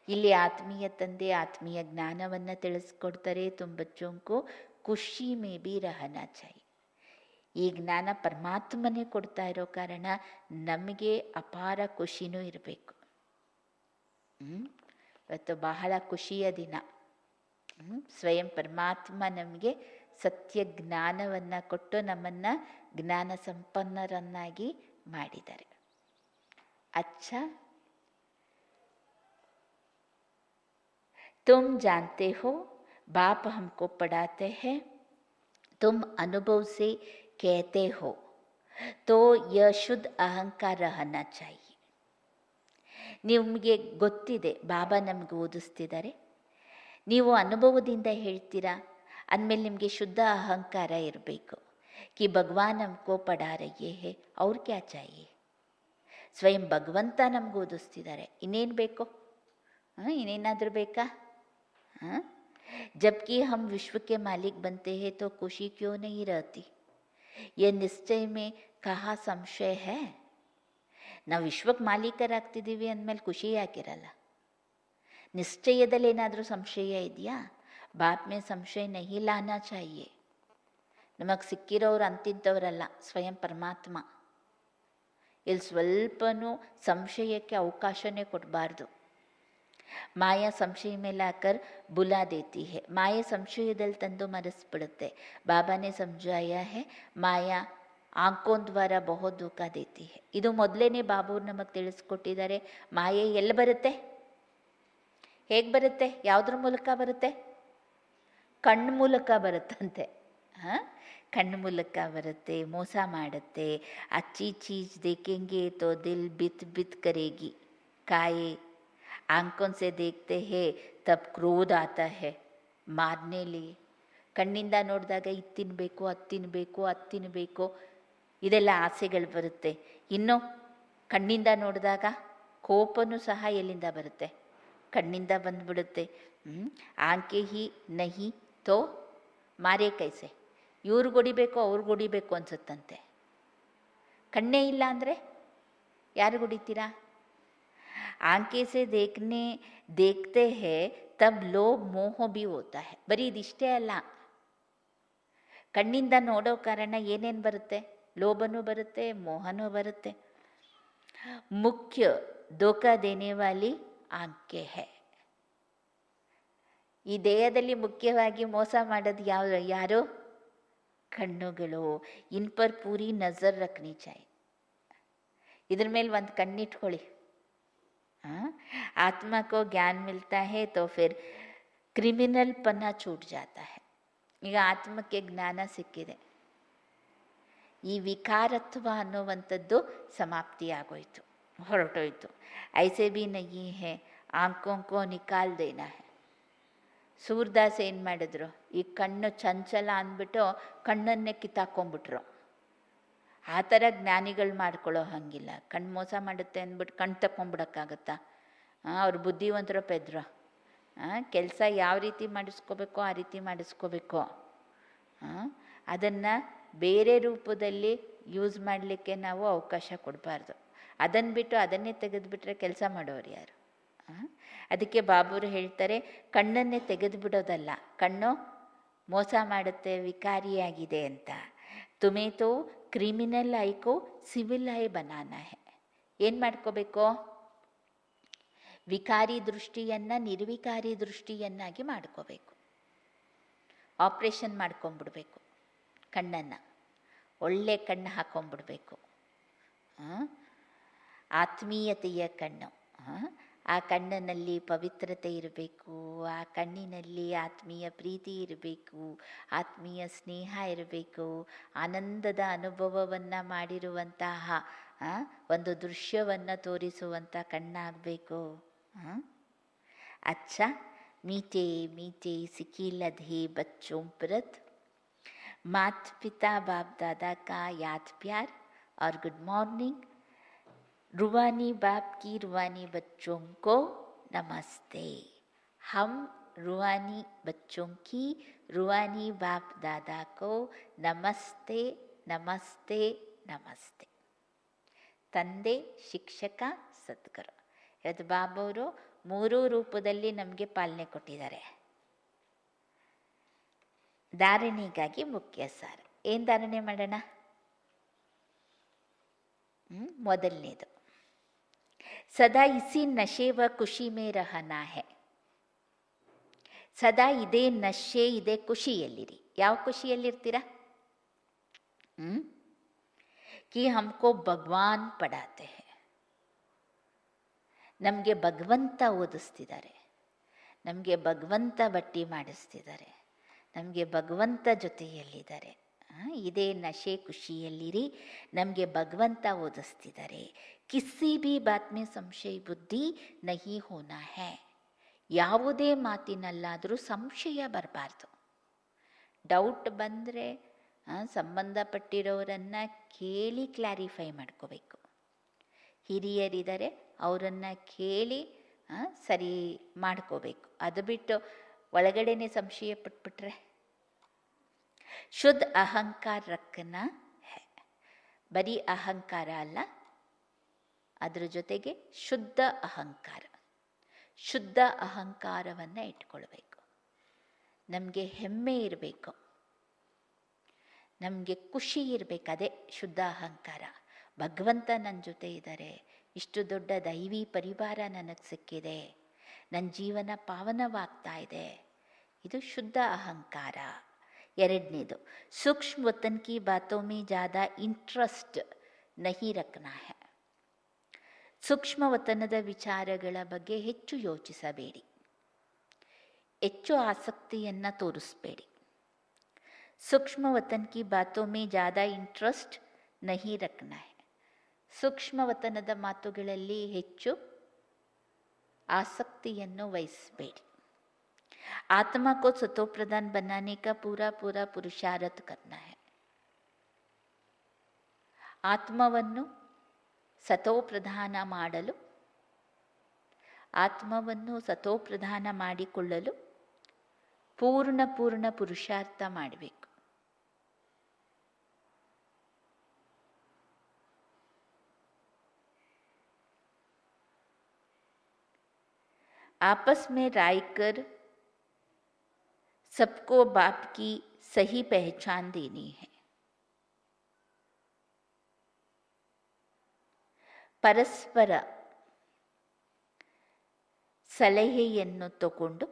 ಇಲ್ಲಿ ಆತ್ಮೀಯ ತಂದೆ ಆತ್ಮೀಯ ಜ್ಞಾನವನ್ನು ತಿಳಿಸ್ಕೊಡ್ತಾರೆ. ತುಮ್ ಬಚ್ಚೋं को ಖುಷಿ ಮೇ ಬಿ ರಹನಾ ಚಾಹಿಯೆ. ಈ ಜ್ಞಾನ ಪರಮಾತ್ಮನೇ ಕೊಡ್ತಾ ಇರೋ ಕಾರಣ ನಮಗೆ ಅಪಾರ ಖುಷಿನೂ ಇರಬೇಕು. ಇವತ್ತು ಬಹಳ ಖುಷಿಯ ದಿನ. ಸ್ವಯಂ ಪರಮಾತ್ಮ ನಮಗೆ ಸತ್ಯ ಜ್ಞಾನವನ್ನು ಕೊಟ್ಟು ನಮ್ಮನ್ನು ಜ್ಞಾನ ಸಂಪನ್ನರನ್ನಾಗಿ ಮಾಡಿದ್ದಾರೆ. ಅಚ್ಚಾ, तुम जानते हो बाप हमको पढ़ाते हैं, तुम अनुभव से कहते हो, तो यह शुद्ध अहंकार रहना चाहिए. ನಿಮಗೆ ಗೊತ್ತಿದೆ ಬಾಬಾ ನಮಗೆ ಓದಿಸ್ತಿದ್ದಾರೆ, ನೀವು ಅನುಭವದಿಂದ ಹೇಳ್ತೀರಾ ಅಂದಮೇಲೆ ನಿಮಗೆ ಶುದ್ಧ ಅಹಂಕಾರ ಇರಬೇಕು. ಕಿ ಭಗವಾನ್ ನಮ್ಕೋ ಪಢಾ ರಹೆ ಹೇ, ಅವ್ರು ಕ್ಯಾ ಚಾಹಿಯೆ. ಸ್ವಯಂ ಭಗವಂತ ನಮ್ಗೆ ಓದಿಸ್ತಿದ್ದಾರೆ, ಇನ್ನೇನು ಬೇಕು? ಇನ್ನೇನಾದರೂ ಬೇಕಾ? जबकि हम विश्व के मालिक बनते हैं तो खुशी क्यों नहीं रहती? यह निश्चय में कहाँ संशय है? ನಾವು ವಿಶ್ವಕ್ಕೆ ಮಾಲೀಕರಾಗ್ತಿದ್ದೀವಿ ಅಂದಮೇಲೆ ಖುಷಿ ಯಾಕಿರಲ್ಲ? ನಿಶ್ಚಯದಲ್ಲಿ ಏನಾದರೂ ಸಂಶಯ ಇದೆಯಾ? ಬಾಪ್ ಮೇ ಸಂಶಯ ನಹಿ ಲಾನಾ ಚಾಹಿಯೆ. ನಮಗೆ ಸಿಕ್ಕಿರೋರು ಅಂತಿದ್ದವರಲ್ಲ, ಸ್ವಯಂ ಪರಮಾತ್ಮ. ಇಲ್ಲಿ ಸ್ವಲ್ಪನೂ ಸಂಶಯಕ್ಕೆ ಅವಕಾಶನೇ ಕೊಡಬಾರ್ದು. ಮಾಯಾ ಸಂಶಯ ಮೇಲೆ ಲಾಕರ್ ಬುಲಾ ದೇತಿ ಹೈ. ಮಾಯಾ ಸಂಶಯದಲ್ಲಿ ತಂದು ಮರೆಸ್ಬಿಡುತ್ತೆ. ಬಾಬಾನೇ ಸಮझाया है ಮಾಯಾ ಆಂಕೋನ್ ದ್ವಾರ ಬಹುತ್ ದುಃಖ ದೇತಿ ಹೈ. ಇದು ಮೊದಲೇನೆ ಬಾಬು ನಮಗೆ ತಿಳಿಸ್ಕೊಟ್ಟಿದ್ದಾರೆ. ಮಾಯೆ ಎಲ್ಲಿ ಬರುತ್ತೆ? ಹೇಗೆ ಬರುತ್ತೆ? ಯಾವುದ್ರ ಮೂಲಕ ಬರುತ್ತೆ? ಕಣ್ಣು ಮೂಲಕ ಬರುತ್ತಂತೆ. ಕಣ್ಣು ಮೂಲಕ ಬರುತ್ತೆ, ಮೋಸ ಮಾಡುತ್ತೆ. ಅಚ್ಚಿ ಚೀಜ್ ದೇಖೆಂಗೆ ತೋ ದಿಲ್ ಬಿತ್ ಬಿತ್ ಕರೇಗಿ ಕಾಯೆ. आंखों से देखते हैं तब क्रोध आता है मारने लिए. ಕಣ್ಣಿಂದ ನೋಡಿದಾಗ ಇದು ತಿನ್ನಬೇಕು, ಅದು ತಿನ್ನಬೇಕು, ಅದು ತಿನ್ನಬೇಕು, ಇದೆಲ್ಲ ಆಸೆಗಳು ಬರುತ್ತೆ. ಇನ್ನು ಕಣ್ಣಿಂದ ನೋಡಿದಾಗ ಕೋಪನೂ ಸಹ ಎಲ್ಲಿಂದ ಬರುತ್ತೆ? ಕಣ್ಣಿಂದ ಬಂದ್ಬಿಡುತ್ತೆ. ಆಂಕೆ ಹಿ ನಹಿ ತೋ ಮಾರೇ ಕೈಸೆ. ಇವ್ರಿಗೆ ಹೊಡಿಬೇಕು, ಅವ್ರಿಗೆ ಹೊಡಿಬೇಕು ಅನ್ಸುತ್ತಂತೆ. ಕಣ್ಣೇ ಇಲ್ಲ ಅಂದರೆ ಯಾರು ಹೊಡಿತೀರಾ? आंखें से देखते हैं तब लोभ मोह भी होता है. ಬರೀ ಇದಿಷ್ಟೇ ಅಲ್ಲ, ಕಣ್ಣಿಂದ ನೋಡೋ ಕಾರಣ ಏನೇನು ಬರುತ್ತೆ? ಲೋಭನೂ ಬರುತ್ತೆ, ಮೋಹನೂ ಬರುತ್ತೆ. ಮುಖ್ಯ ಧೋಖಾ ದೇನೆ ವಾಲಿ ಆಂಕೆ ಹೈ. ಈ ದೇಹದಲ್ಲಿ ಮುಖ್ಯವಾಗಿ ಮೋಸ ಮಾಡೋದು ಯಾರು? ಕಣ್ಣುಗಳು. ಇನ್ ಪರ್ ಪೂರಿ ನಜರ್ ರಖನಿ ಚಾಹಿಯೆ. ಇದ್ರ ಮೇಲೆ ಒಂದು ಕಣ್ಣಿಟ್ಕೊಳ್ಳಿ. आत्मा को ज्ञान मिलता है तो फिर क्रिमिनल पना छूट जाता है. ಈಗ ಆತ್ಮಕ್ಕೆ ಜ್ಞಾನ ಸಿಕ್ಕಿದೆ, ಈ ವಿಕಾರತ್ವ ಅನ್ನುವಂಥದ್ದು ಸಮಾಪ್ತಿಯಾಗೋಯ್ತು, ಹೊರಟೋಯ್ತು. ಐಸೆ ಬಿ ನಹಿ ಹೇ ಆಂಖೋಂ ಕೋ ನಿಕಾಲ್ ದೇನಾ ಹೇ. ಸೂರ್ದಾಸ್ ಏನು ಮಾಡಿದ್ರು? ಈ ಕಣ್ಣು ಚಂಚಲ ಅಂದ್ಬಿಟ್ಟು ಕಣ್ಣನ್ನೇ ಕಿತ್ತಾಕೊಂಡ್ಬಿಟ್ರು. ಆ ಥರ ಜ್ಞಾನಿಗಳು ಮಾಡ್ಕೊಳ್ಳೋ ಹಾಗಿಲ್ಲ. ಕಣ್ಣು ಮೋಸ ಮಾಡುತ್ತೆ ಅಂದ್ಬಿಟ್ಟು ಕಣ್ಣು ತಗೊಂಡ್ಬಿಡೋಕ್ಕಾಗತ್ತಾ? ಅವ್ರು ಬುದ್ಧಿವಂತರೋ ಪೆದ್ರ? ಕೆಲಸ ಯಾವ ರೀತಿ ಮಾಡಿಸ್ಕೋಬೇಕೋ ಆ ರೀತಿ ಮಾಡಿಸ್ಕೋಬೇಕು. ಅದನ್ನು ಬೇರೆ ರೂಪದಲ್ಲಿ ಯೂಸ್ ಮಾಡಲಿಕ್ಕೆ ನಾವು ಅವಕಾಶ ಕೊಡಬಾರ್ದು. ಅದನ್ನು ಬಿಟ್ಟು ಅದನ್ನೇ ತೆಗೆದುಬಿಟ್ರೆ ಕೆಲಸ ಮಾಡೋರು ಯಾರು? ಅದಕ್ಕೆ ಬಾಬುರು ಹೇಳ್ತಾರೆ, ಕಣ್ಣನ್ನೇ ತೆಗೆದು ಬಿಡೋದಲ್ಲ, ಕಣ್ಣು ಮೋಸ ಮಾಡುತ್ತೆ, ವಿಕಾರಿಯಾಗಿದೆ ಅಂತ. ತುಮೇ ತೋ ಕ್ರಿಮಿನಲ್ ಆಯ್ಕೋ ಸಿವಿಲ್ ಆಯ್ ಬನಾನ ಹೇ. ಏನು ಮಾಡ್ಕೋಬೇಕು? ವಿಕಾರಿ ದೃಷ್ಟಿಯನ್ನು ನಿರ್ವಿಕಾರಿ ದೃಷ್ಟಿಯನ್ನಾಗಿ ಮಾಡ್ಕೋಬೇಕು. ಆಪ್ರೇಷನ್ ಮಾಡ್ಕೊಂಬಿಡ್ಬೇಕು, ಕಣ್ಣನ್ನು ಒಳ್ಳೆ ಕಣ್ಣು ಹಾಕೊಂಡ್ಬಿಡ್ಬೇಕು. ಆತ್ಮೀಯತೆಯ ಕಣ್ಣು. ಆ ಕಣ್ಣಿನಲ್ಲಿ ಪವಿತ್ರತೆ ಇರಬೇಕು, ಆ ಕಣ್ಣಿನಲ್ಲಿ ಆತ್ಮೀಯ ಪ್ರೀತಿ ಇರಬೇಕು, ಆತ್ಮೀಯ ಸ್ನೇಹ ಇರಬೇಕು, ಆನಂದದ ಅನುಭವವನ್ನು ಮಾಡಿರುವಂತಹ ಒಂದು ದೃಶ್ಯವನ್ನು ತೋರಿಸುವಂಥ ಕಣ್ಣಾಗಬೇಕು. अच्छा मीठे मीठे सिकीलधे बच्चों परत माता पिता बाप दादा का याद प्यार और गुड मॉर्निंग. रूहानी बाप की रूहानी बच्चों को नमस्ते. हम रूहानी बच्चों की रूहानी बाप दादा को नमस्ते नमस्ते नमस्ते. ತಂದೆ, ಶಿಕ್ಷಕ, ಸದ್ಗುರು. ಇವತ್ತು ಬಾಬವರು 3 ರೂಪದಲ್ಲಿ ನಮಗೆ ಪಾಲನೆ ಕೊಟ್ಟಿದ್ದಾರೆ. ಧಾರಣೆಗಾಗಿ ಮುಖ್ಯ ಸಾರ. ಏನು ಧಾರಣೆ ಮಾಡೋಣ? ಮೊದಲನೇದು, ಸದಾ ಇಸಿ ನಶೆ ವ ಖುಷಿ ಮೇ ರಹನಾ ಹೈ. ಸದಾ ಇದೇ ನಶೆ, ಇದೇ ಖುಷಿಯಲ್ಲಿರಿ. ಯಾವ ಖುಷಿಯಲ್ಲಿರ್ತೀರ? ಕಿ ಹಮ್ಕೋ ಭಗವಾನ್ ಪಡಾತೆ ಹೈ. ನಮಗೆ ಭಗವಂತ ಓದಿಸ್ತಿದ್ದಾರೆ, ನಮಗೆ ಭಗವಂತ ಬಟ್ಟಿ ಮಾಡಿಸ್ತಿದ್ದಾರೆ, ನಮಗೆ ಭಗವಂತ ಜೊತೆಯಲ್ಲಿದ್ದಾರೆ. ಇದೇ ನಶೆ ಖುಷಿಯಲ್ಲಿರಿ, ನಮಗೆ ಭಗವಂತ ಓದಿಸ್ತಿದ್ದಾರೆ. ಕಿಸಿ ಬಿ ಬಾತ್ ಮೇ ಸಂಶಯ ಬುದ್ಧಿ ನಹಿ ಹೋನಾ ಹೈ. ಯಾವುದೇ ಮಾತಿನಲ್ಲಾದರೂ ಸಂಶಯ ಬರಬಾರ್ದು. ಡೌಟ್ ಬಂದರೆ ಸಂಬಂಧಪಟ್ಟಿರೋರನ್ನು ಕೇಳಿ ಕ್ಲಾರಿಫೈ ಮಾಡ್ಕೋಬೇಕು. ಹಿರಿಯರಿದ್ದಾರೆ, ಅವರನ್ನು ಕೇಳಿ ಸರಿ ಮಾಡ್ಕೋಬೇಕು. ಅದು ಬಿಟ್ಟು ಒಳಗಡೆನೆ ಸಂಶಯ ಪಟ್ಬಿಟ್ರೆ. ಶುದ್ಧ ಅಹಂಕಾರ ರಕ್ಕನ ಹೈ. ಬರೀ ಅಹಂಕಾರ ಅಲ್ಲ, ಅದರ ಜೊತೆಗೆ ಶುದ್ಧ ಅಹಂಕಾರ. ಶುದ್ಧ ಅಹಂಕಾರವನ್ನು ಇಟ್ಕೊಳ್ಬೇಕು. ನಮಗೆ ಹೆಮ್ಮೆ ಇರಬೇಕು, ನಮಗೆ ಖುಷಿ ಇರಬೇಕು. ಅದೇ ಶುದ್ಧ ಅಹಂಕಾರ. ಭಗವಂತ ನನ್ನ ಜೊತೆ ಇದ್ದಾರೆ, ಇಷ್ಟು ದೊಡ್ಡ ದೈವಿ ಪರಿವಾರ ನನಗೆ ಸಿಕ್ಕಿದೆ, ನನ್ನ ಜೀವನ ಪಾವನವಾಗ್ತಾ ಇದೆ. ಇದು ಶುದ್ಧ ಅಹಂಕಾರ. ಎರಡನೇದು, ಸೂಕ್ಷ್ಮ ವತನ್ ಕಿ ಬಾತೋ ಮೇ ಜ್ಯಾದಾ ಇಂಟ್ರೆಸ್ಟ್ ನಹಿ ರಖನಾ ಹೈ. ಸೂಕ್ಷ್ಮ ವತನದ ವಿಚಾರಗಳ ಬಗ್ಗೆ ಹೆಚ್ಚು ಯೋಚಿಸಬೇಡಿ, ಹೆಚ್ಚು ಆಸಕ್ತಿಯನ್ನು ತೋರಿಸಬೇಡಿ. ಸೂಕ್ಷ್ಮ ವತನ್ ಕಿ ಬಾತೋ ಮೇ ಜ್ಯಾದಾ ಇಂಟ್ರೆಸ್ಟ್ ನಹಿ ರಖನಾ ಹೈ. ಸೂಕ್ಷ್ಮ ವತನದ ಮಾತುಗಳಲ್ಲಿ ಹೆಚ್ಚು ಆಸಕ್ತಿಯನ್ನು ವಹಿಸಬೇಡಿ. ಆತ್ಮ ಕೋ ಸತೋಪ್ರಧಾನ್ ಬನಾನೆ ಕಾ ಪೂರಾ ಪೂರಾ ಪುರುಷಾರ್ಥ ಕರ್ನಾ ಹೈ. ಆತ್ಮವನ್ನು ಸತೋಪ್ರಧಾನ ಮಾಡಲು, ಆತ್ಮವನ್ನು ಸತೋಪ್ರಧಾನ ಮಾಡಿಕೊಳ್ಳಲು ಪೂರ್ಣ ಪುರುಷಾರ್ಥ ಮಾಡಬೇಕು. आपस में राय कर सबको बाप की सही पहचान देनी है. ಪರಸ್ಪರ ಸಲಹೆಯನ್ನು ತಗೊಂಡು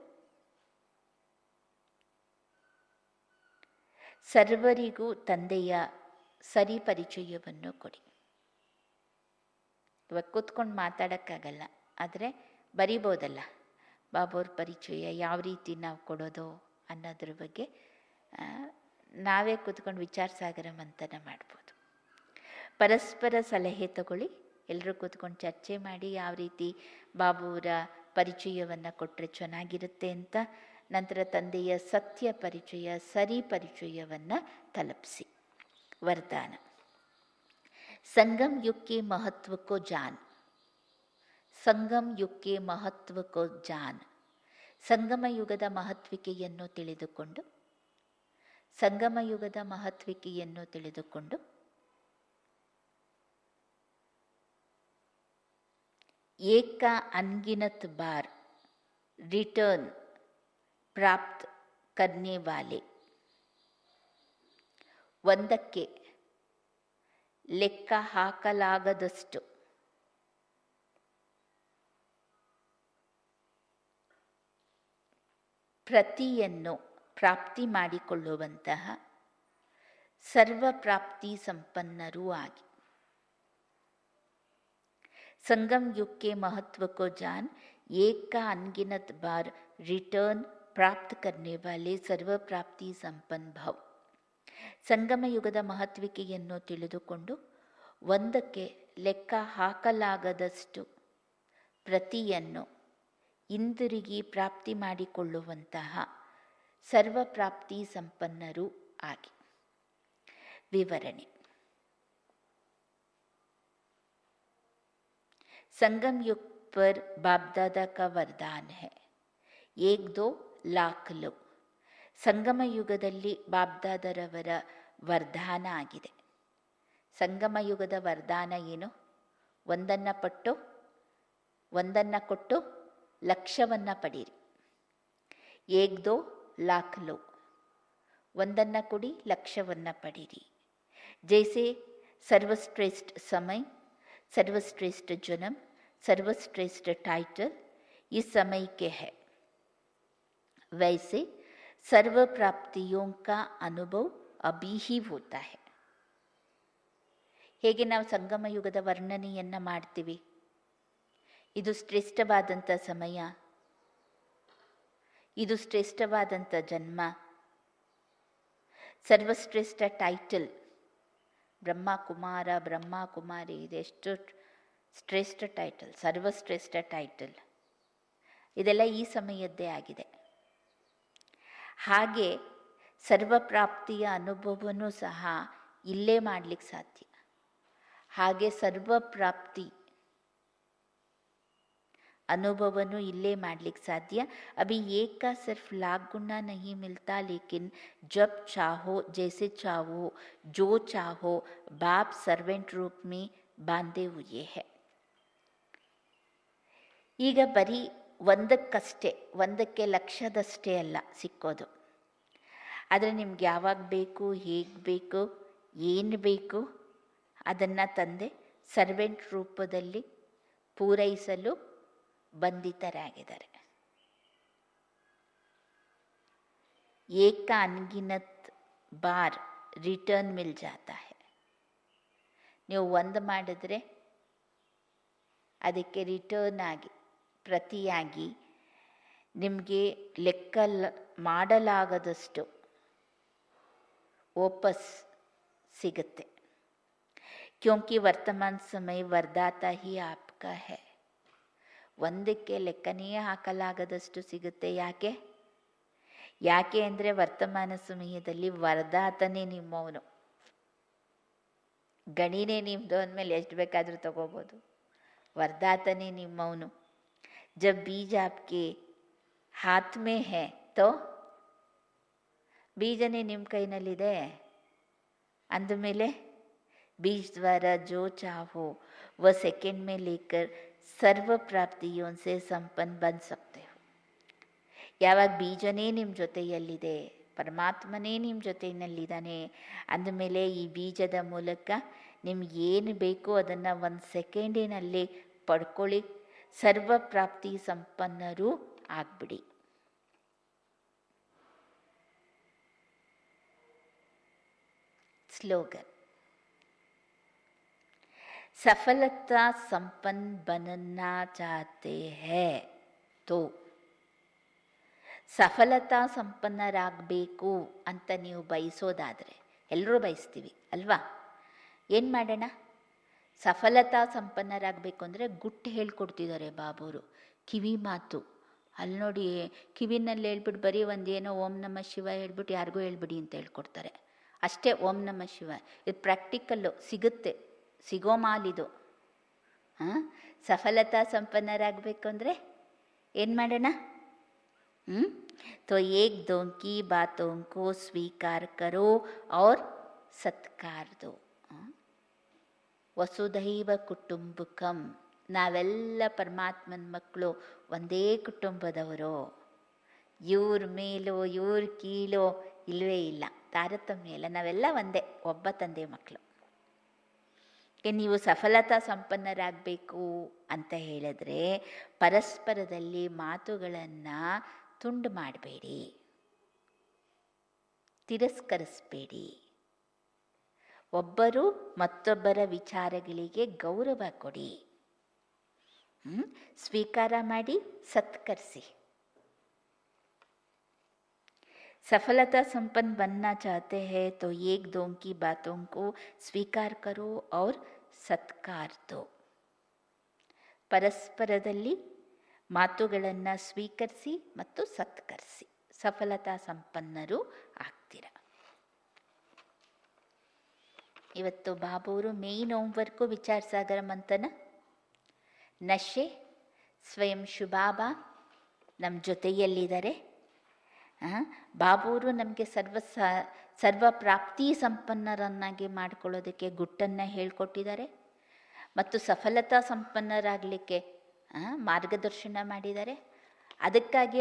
ಸರ್ವರಿಗೂ ತಂದೆಯ ಸರಿ ಪರಿಚಯವನ್ನು ಕೊಡಿ. ಇವಾಗ ಕೂತ್ಕೊಂಡು ಮಾತಾಡೋಕ್ಕಾಗಲ್ಲ, ಆದರೆ ಬರಿಬೋದಲ್ಲ ಬಾಬೋರ್ ಪರಿಚಯ ಯಾವ ರೀತಿ ನಾವು ಕೊಡೋದು ಅನ್ನೋದ್ರ ಬಗ್ಗೆ ನಾವೇ ಕೂತ್ಕೊಂಡು ವಿಚಾರ ಸಾಗರ ಮಂಥನ ಮಾಡ್ಬೋದು. ಪರಸ್ಪರ ಸಲಹೆ ತಗೊಳ್ಳಿ, ಎಲ್ಲರೂ ಕೂತ್ಕೊಂಡು ಚರ್ಚೆ ಮಾಡಿ ಯಾವ ರೀತಿ ಬಾಬುವರ ಪರಿಚಯವನ್ನು ಕೊಟ್ಟರೆ ಚೆನ್ನಾಗಿರುತ್ತೆ ಅಂತ. ನಂತರ ತಂದೆಯ ಸತ್ಯ ಪರಿಚಯ, ಸರಿ ಪರಿಚಯವನ್ನು ತಲುಪಿಸಿ. ವರದಾನ, ಸಂಗಮ್ ಯುಗ್ ಕೆ ಮಹತ್ವ ಕೋ ಜಾನ್. संगम युग के महत्व को जान. ಸಂಗಮ ಯುಗದ ಮಹತ್ವಿಕೆಯನ್ನು ತಿಳಿದುಕೊಂಡು ಏಕ ಅನ್ಗಿನತ್ ಬಾರ್ ರಿಟರ್ನ್ ಪ್ರಾಪ್ತ್ ಕರ್ನೆ ವಾಲೆ, ಒಂದಕ್ಕೆ ಲೆಕ್ಕ ಹಾಕಲಾಗದಷ್ಟು ಪ್ರತಿಯನ್ನು ಪ್ರಾಪ್ತಿ ಮಾಡಿಕೊಳ್ಳುವಂತಹ ಸರ್ವಪ್ರಾಪ್ತಿ ಸಂಪನ್ನರೂ ಆಗಿ, संगम युग के महत्व को जान एक का अनगिनत बार रिटर्न प्राप्त करने वाले सर्व प्राप्ति संपन्न भव. ಸಂಗಮ ಯುಗದ ಮಹತ್ವಿಕೆಯನ್ನು ತಿಳಿದುಕೊಂಡು ಒಂದಕ್ಕೆ ಲೆಕ್ಕ ಹಾಕಲಾಗದಷ್ಟು ಪ್ರತಿಯನ್ನು ಹಿಂದಿರುಗಿ ಪ್ರಾಪ್ತಿ ಮಾಡಿಕೊಳ್ಳುವಂತಹ ಸರ್ವಪ್ರಾಪ್ತಿ ಸಂಪನ್ನರೂ ಆಗಿ. ವಿವರಣೆ. संगम युग पर बाप दादा का वरदान है, 1-2 लाख लो. ಸಂಗಮ ಯುಗದಲ್ಲಿ ಬಾಬ್ದಾದರವರ ವರದಾನ ಆಗಿದೆ. ಸಂಗಮ ಯುಗದ ವರದಾನ ಏನು? ಒಂದನ್ನು ಕೊಟ್ಟು ಲಕ್ಷವನ್ನು ಪಡೀರಿ. 1-2 लाख लो, ಒಂದನ್ನು ಕೊಡಿ ಲಕ್ಷವನ್ನು ಪಡೀರಿ. ಜೈಸೆ ಸರ್ವಶ್ರೇಷ್ಠ ಸಮಯ, सर्वश्रेष्ठ जन्म, सर्वश्रेष्ठ टाइटल इस समय के है, वैसे सर्व प्राप्तियों का अनुभव अभी ही होता है. ಹೇಗೆ ನಾವು ಸಂಗಮ ಯುಗದ ವರ್ಣನೆಯನ್ನು ಮಾಡ್ತೀವಿ? ಇದು ಶ್ರೇಷ್ಠವಾದಂಥ ಸಮಯ, ಇದು ಶ್ರೇಷ್ಠವಾದಂಥ ಜನ್ಮ, ಸರ್ವಶ್ರೇಷ್ಠ ಟೈಟಲ್ ಬ್ರಹ್ಮ ಕುಮಾರ, ಬ್ರಹ್ಮ ಕುಮಾರಿ, ಇದೆಷ್ಟು ಶ್ರೇಷ್ಠ ಟೈಟಲ್, ಸರ್ವಶ್ರೇಷ್ಠ ಟೈಟಲ್, ಇದೆಲ್ಲ ಈ ಸಮಯದ್ದೇ ಆಗಿದೆ. ಹಾಗೆ ಸರ್ವಪ್ರಾಪ್ತಿಯ ಅನುಭವನೂ ಸಹ ಇಲ್ಲೇ ಮಾಡಲಿಕ್ಕೆ ಸಾಧ್ಯ. ಹಾಗೆ ಸರ್ವಪ್ರಾಪ್ತಿ अनुभवनु इल्ले ಮಾಡ್ಲಿಕ್ಕೆ साध्य. अभी एक का सिर्फ लाख गुना नहीं मिलता, लेकिन जब चाहो, जैसे चाहो, जो चाहो, बाप सर्वेंट रूप में बांधे हुए है. ಈಗ ಬರೀ ಒಂದಕ್ಕೆ ಲಕ್ಷದಷ್ಟೇ ಅಲ್ಲ ಸಿಕ್ಕೋದು. ಆದರೆ ನಿಮ್ಗೆ ಯಾವಾಗ ಬೇಕು, ಹೇಗೆ ಬೇಕು, ಏನು ಬೇಕು ಅದನ್ನು ತಂದೆ ಸರ್ವೆಂಟ್ ರೂಪದಲ್ಲಿ ಪೂರೈಸಲು ಬಂಧಿತರಾಗಿದ್ದಾರೆ. ಏಕ ಅನ್ಗಿನತ್ ಬಾರ್ ರಿಟರ್ನ್ ಮಿಲ್ ಜಾತಾ ಹೈ. ನೀವು ಒಂದು ಮಾಡಿದ್ರೆ ಅದಕ್ಕೆ ರಿಟರ್ನ್ ಆಗಿ, ಪ್ರತಿಯಾಗಿ ನಿಮಗೆ ಲೆಕ್ಕ ಮಾಡಲಾಗದಷ್ಟು ವಾಪಸ್ ಸಿಗುತ್ತೆ. ಕ್ಯೋಂಕಿ ವರ್ತಮಾನ ಸಮಯ ವರದಾತ ಹಿ ಆಪ್ಕಾ ಹೈ. ಒಂದಕ್ಕೆ ಲೆಕ್ಕನೇ ಹಾಕಲಾಗದಷ್ಟು ಸಿಗುತ್ತೆ. ಯಾಕೆ ಅಂದರೆ ವರ್ತಮಾನ ಸಮಯದಲ್ಲಿ ವರದಾತನೇ ನಿಮ್ಮವನು, ಗಣಿನೇ ನಿಮ್ಮದು ಅಂದಮೇಲೆ ಎಷ್ಟು ಬೇಕಾದರೂ ತಗೋಬೋದು. ವರದಾತನೇ ನಿಮ್ಮವನು. ಜಬ್ ಬೀಜ ಆಪ್ಕೆ ಹಾತ್ ಮೇ ಹೈ ತೋ, ಬೀಜನೇ ನಿಮ್ಮ ಕೈನಲ್ಲಿದೆ ಅಂದಮೇಲೆ बीज द्वारा जो चाहो वह सेकेंड में लेकर सर्व प्राप्तियों से संपन्न बन सकते हो. ಯಾವಾಗ ಬೀಜನೇ ನಿಮ್ಮ ಜೊತೆಯಲ್ಲಿದೆ, ಪರಮಾತ್ಮನೇ ನಿಮ್ಮ ಜೊತೆಯಲ್ಲಿದ್ದಾನೆ ಅಂದಮೇಲೆ ಈ ಬೀಜದ ಮೂಲಕ ನಿಮ್ಗೆ ಏನು ಬೇಕೋ ಅದನ್ನು 1 ಸೆಕೆಂಡಿನಲ್ಲಿ ಪಡ್ಕೊಳ್ಳಿ, ಸರ್ವ ಪ್ರಾಪ್ತಿ ಸಂಪನ್ನರೂ ಆಗ್ಬಿಡಿ. ಸ್ಲೋಗನ್. सफलता संपन्न बनना चाहते हैं तो, ಸಫಲತಾ ಸಂಪನ್ನರಾಗಬೇಕು ಅಂತ ನೀವು ಬಯಸೋದಾದರೆ, ಎಲ್ಲರೂ ಬಯಸ್ತೀವಿ ಅಲ್ವಾ? ಏನು ಮಾಡೋಣ? ಸಫಲತಾ ಸಂಪನ್ನರಾಗಬೇಕು ಅಂದರೆ ಗುಟ್ಟು ಹೇಳ್ಕೊಡ್ತಿದ್ದಾರೆ ಬಾಬೂರು. ಕಿವಿ ಮಾತು ಅಲ್ಲಿ ನೋಡಿ, ಕಿವಿನಲ್ಲಿ ಹೇಳ್ಬಿಟ್ಟು ಬರೀ ಒಂದೇನೋ ಓಂ ನಮಃ ಶಿವ ಹೇಳ್ಬಿಟ್ಟು ಯಾರಿಗೂ ಹೇಳ್ಬಿಡಿ ಅಂತ ಹೇಳ್ಕೊಡ್ತಾರೆ ಅಷ್ಟೇ. ಓಂ ನಮಃ ಶಿವ ಇದು ಪ್ರಾಕ್ಟಿಕಲ್ಲು, ಸಿಗೋ ಮಾಲಿದು. ಸಫಲತಾ ಸಂಪನ್ನರಾಗಬೇಕು ಅಂದರೆ ಏನು ಮಾಡೋಣ? तो एक दो की बातों को स्वीकार करो और सत्कार दो. ವಸುಧೈವ ಕುಟುಂಬಕಂ, ನಾವೆಲ್ಲ ಪರಮಾತ್ಮನ ಮಕ್ಕಳು, ಒಂದೇ ಕುಟುಂಬದವರು. ಇವ್ರ ಮೇಲೋ ಇವ್ರ ಕೀಳೋ ಇಲ್ಲವೇ ಇಲ್ಲ, ತಾರತಮ್ಯ ಇಲ್ಲ, ನಾವೆಲ್ಲ ಒಂದೇ, ಒಬ್ಬ ತಂದೆ ಮಕ್ಕಳು. ನೀವು ಸಫಲತಾ ಸಂಪನ್ನರಾಗಬೇಕು ಅಂತ ಹೇಳಿದ್ರೆ ಪರಸ್ಪರದಲ್ಲಿ ಮಾತುಗಳನ್ನು ತುಂಡು ಮಾಡಬೇಡಿ, ತಿರಸ್ಕರಿಸಬೇಡಿ. ಒಬ್ಬರು ಮತ್ತೊಬ್ಬರ ವಿಚಾರಗಳಿಗೆ ಗೌರವ ಕೊಡಿ, ಸ್ವೀಕಾರ ಮಾಡಿ, ಸತ್ಕರಿಸಿ. सफलता संपन्न बनना चाहते हैं तो एक दो की बातों को स्वीकार करो और सत्कार दो. ಪರಸ್ಪರದಲ್ಲಿ ಮಾತುಗಳನ್ನು ಸ್ವೀಕರಿಸಿ ಮತ್ತು ಸತ್ಕರಿಸಿ, ಸಫಲತಾ ಸಂಪನ್ನರು ಆಗ್ತೀರ. ಇವತ್ತು ಬಾಬುವರು ಮೇಯ್ನ್ ಹೋಮ್ವರ್ಕು ವಿಚಾರ ಸಾಗರ ಮಂಥನ, ನಶೆ, ಸ್ವಯಂ ಶುಭಾಬಾ ನಮ್ಮ ಜೊತೆಯಲ್ಲಿದ್ದಾರೆ. ಬಾಬುವರು ನಮಗೆ ಸರ್ವ ಪ್ರಾಪ್ತಿ ಸಂಪನ್ನರನ್ನಾಗಿ ಮಾಡಿಕೊಳ್ಳೋದಕ್ಕೆ ಗುಟ್ಟನ್ನು ಹೇಳಿಕೊಟ್ಟಿದ್ದಾರೆ ಮತ್ತು ಸಫಲತಾ ಸಂಪನ್ನರಾಗಲಿಕ್ಕೆ ಮಾರ್ಗದರ್ಶನ ಮಾಡಿದ್ದಾರೆ. ಅದಕ್ಕಾಗಿ